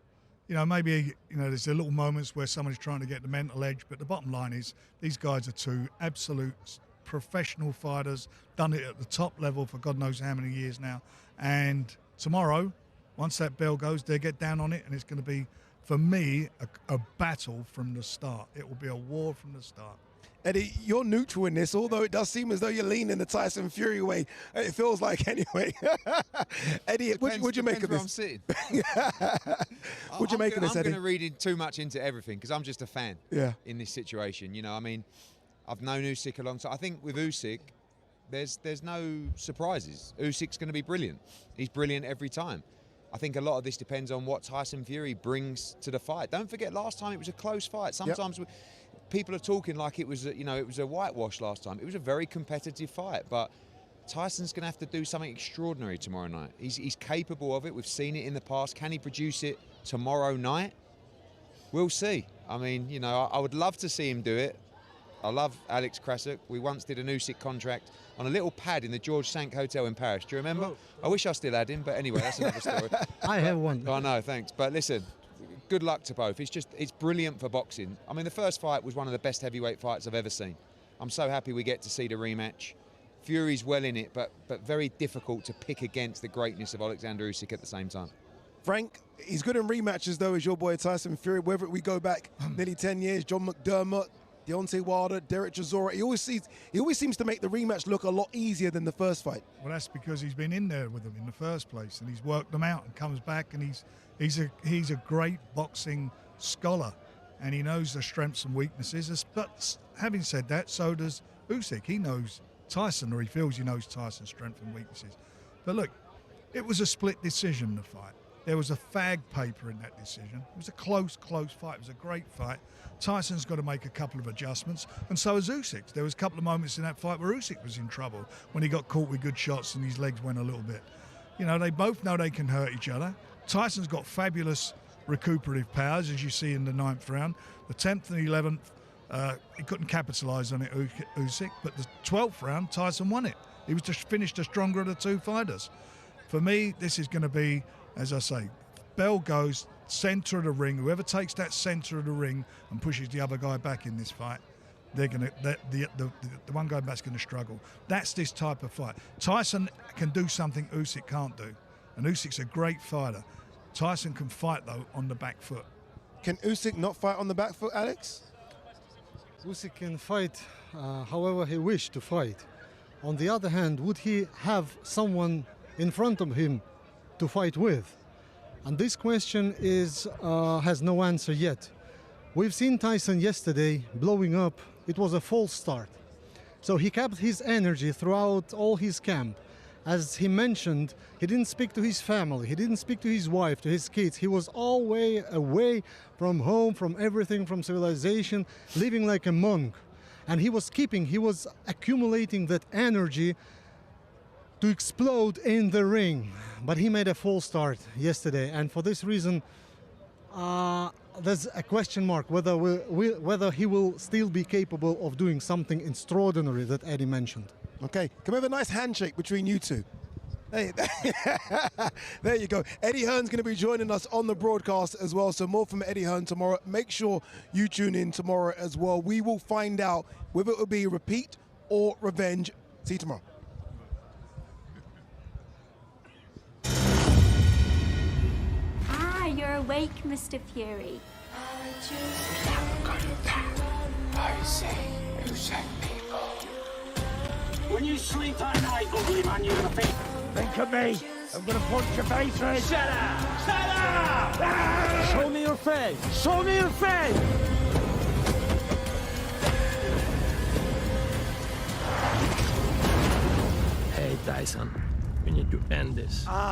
You know, maybe, there's a little moments where somebody's trying to get the mental edge, but the bottom line is these guys are two absolute professional fighters, done it at the top level for God knows how many years now. And tomorrow, once that bell goes, they get down on it, and it's going to be, for me, a battle from the start. It will be a war from the start. Eddie, you're neutral in this, although it does seem as though you're leaning the Tyson Fury way. It feels like anyway. Eddie, what'd you make of this? I'm sitting. What'd you make of this, Eddie? I'm going to read too much into everything because I'm just a fan. Yeah. In this situation, you know, I mean, I've known Usyk a long time. I think with Usyk, there's no surprises. Usyk's going to be brilliant. He's brilliant every time. I think a lot of this depends on what Tyson Fury brings to the fight. Don't forget, last time it was a close fight. Sometimes people are talking like it was, it was a whitewash last time. It was a very competitive fight, but Tyson's going to have to do something extraordinary tomorrow night. He's capable of it. We've seen it in the past. Can he produce it tomorrow night? We'll see. I mean, I would love to see him do it. I love Alex Krasuk. We once did an Usyk contract on a little pad in the George Cinq Hotel in Paris. Do you remember? Oh. I wish I still had him, but anyway, that's another story. I have one. I know, thanks. But listen, good luck to both. It's brilliant for boxing. I mean, the first fight was one of the best heavyweight fights I've ever seen. I'm so happy we get to see the rematch. Fury's well in it, but very difficult to pick against the greatness of Alexander Usyk at the same time. Frank, he's good in rematches, though, as your boy Tyson Fury. Whether we go back nearly 10 years, John McDermott, Deontay Wilder, Derek Chisora, he always seems to make the rematch look a lot easier than the first fight. Well, that's because he's been in there with them in the first place, and he's worked them out and comes back, and he's a great boxing scholar, and he knows the strengths and weaknesses. But having said that, so does Usyk. He knows Tyson, or he feels he knows Tyson's strengths and weaknesses. But look, it was a split decision, the fight. There was a fag paper in that decision. It was a close fight. It was a great fight. Tyson's got to make a couple of adjustments, and so has Usyk. There was a couple of moments in that fight where Usyk was in trouble when he got caught with good shots and his legs went a little bit. They both know they can hurt each other. Tyson's got fabulous recuperative powers, as you see in the 9th round. The 10th and 11th, he couldn't capitalise on it, Usyk, but the 12th round, Tyson won it. He was just finished the stronger of the two fighters. For me, this is going to be, as I say, bell goes, centre of the ring. Whoever takes that centre of the ring and pushes the other guy back in this fight, they're going to the one guy back's going to struggle. That's this type of fight. Tyson can do something Usyk can't do, and Usyk's a great fighter. Tyson can fight though on the back foot. Can Usyk not fight on the back foot, Alex? Usyk can fight however he wished to fight. On the other hand, would he have someone in front of him to fight with? And this question has no answer yet. We've seen Tyson yesterday blowing up. It was a false start. So he kept his energy throughout all his camp. As he mentioned, he didn't speak to his family, he didn't speak to his wife, to his kids. He was all way away from home, from everything, from civilization, living like a monk. And he was accumulating that energy to explode in the ring. But he made a false start yesterday, and for this reason, there's a question mark whether he will still be capable of doing something extraordinary that Eddie mentioned. Okay, can we have a nice handshake between you two? Hey, there you go. Eddie Hearn's going to be joining us on the broadcast as well, so more from Eddie Hearn tomorrow. Make sure you tune in tomorrow as well. We will find out whether it will be a repeat or revenge. See you tomorrow. You're awake, Mr. Fury. I say, you said people. When you sleep at night, ugly man, you're gonna think of me. I'm gonna punch your face in. Shut up! Shut up! Ah! Show me your face. Show me your face. Hey, Tyson, we need to end this.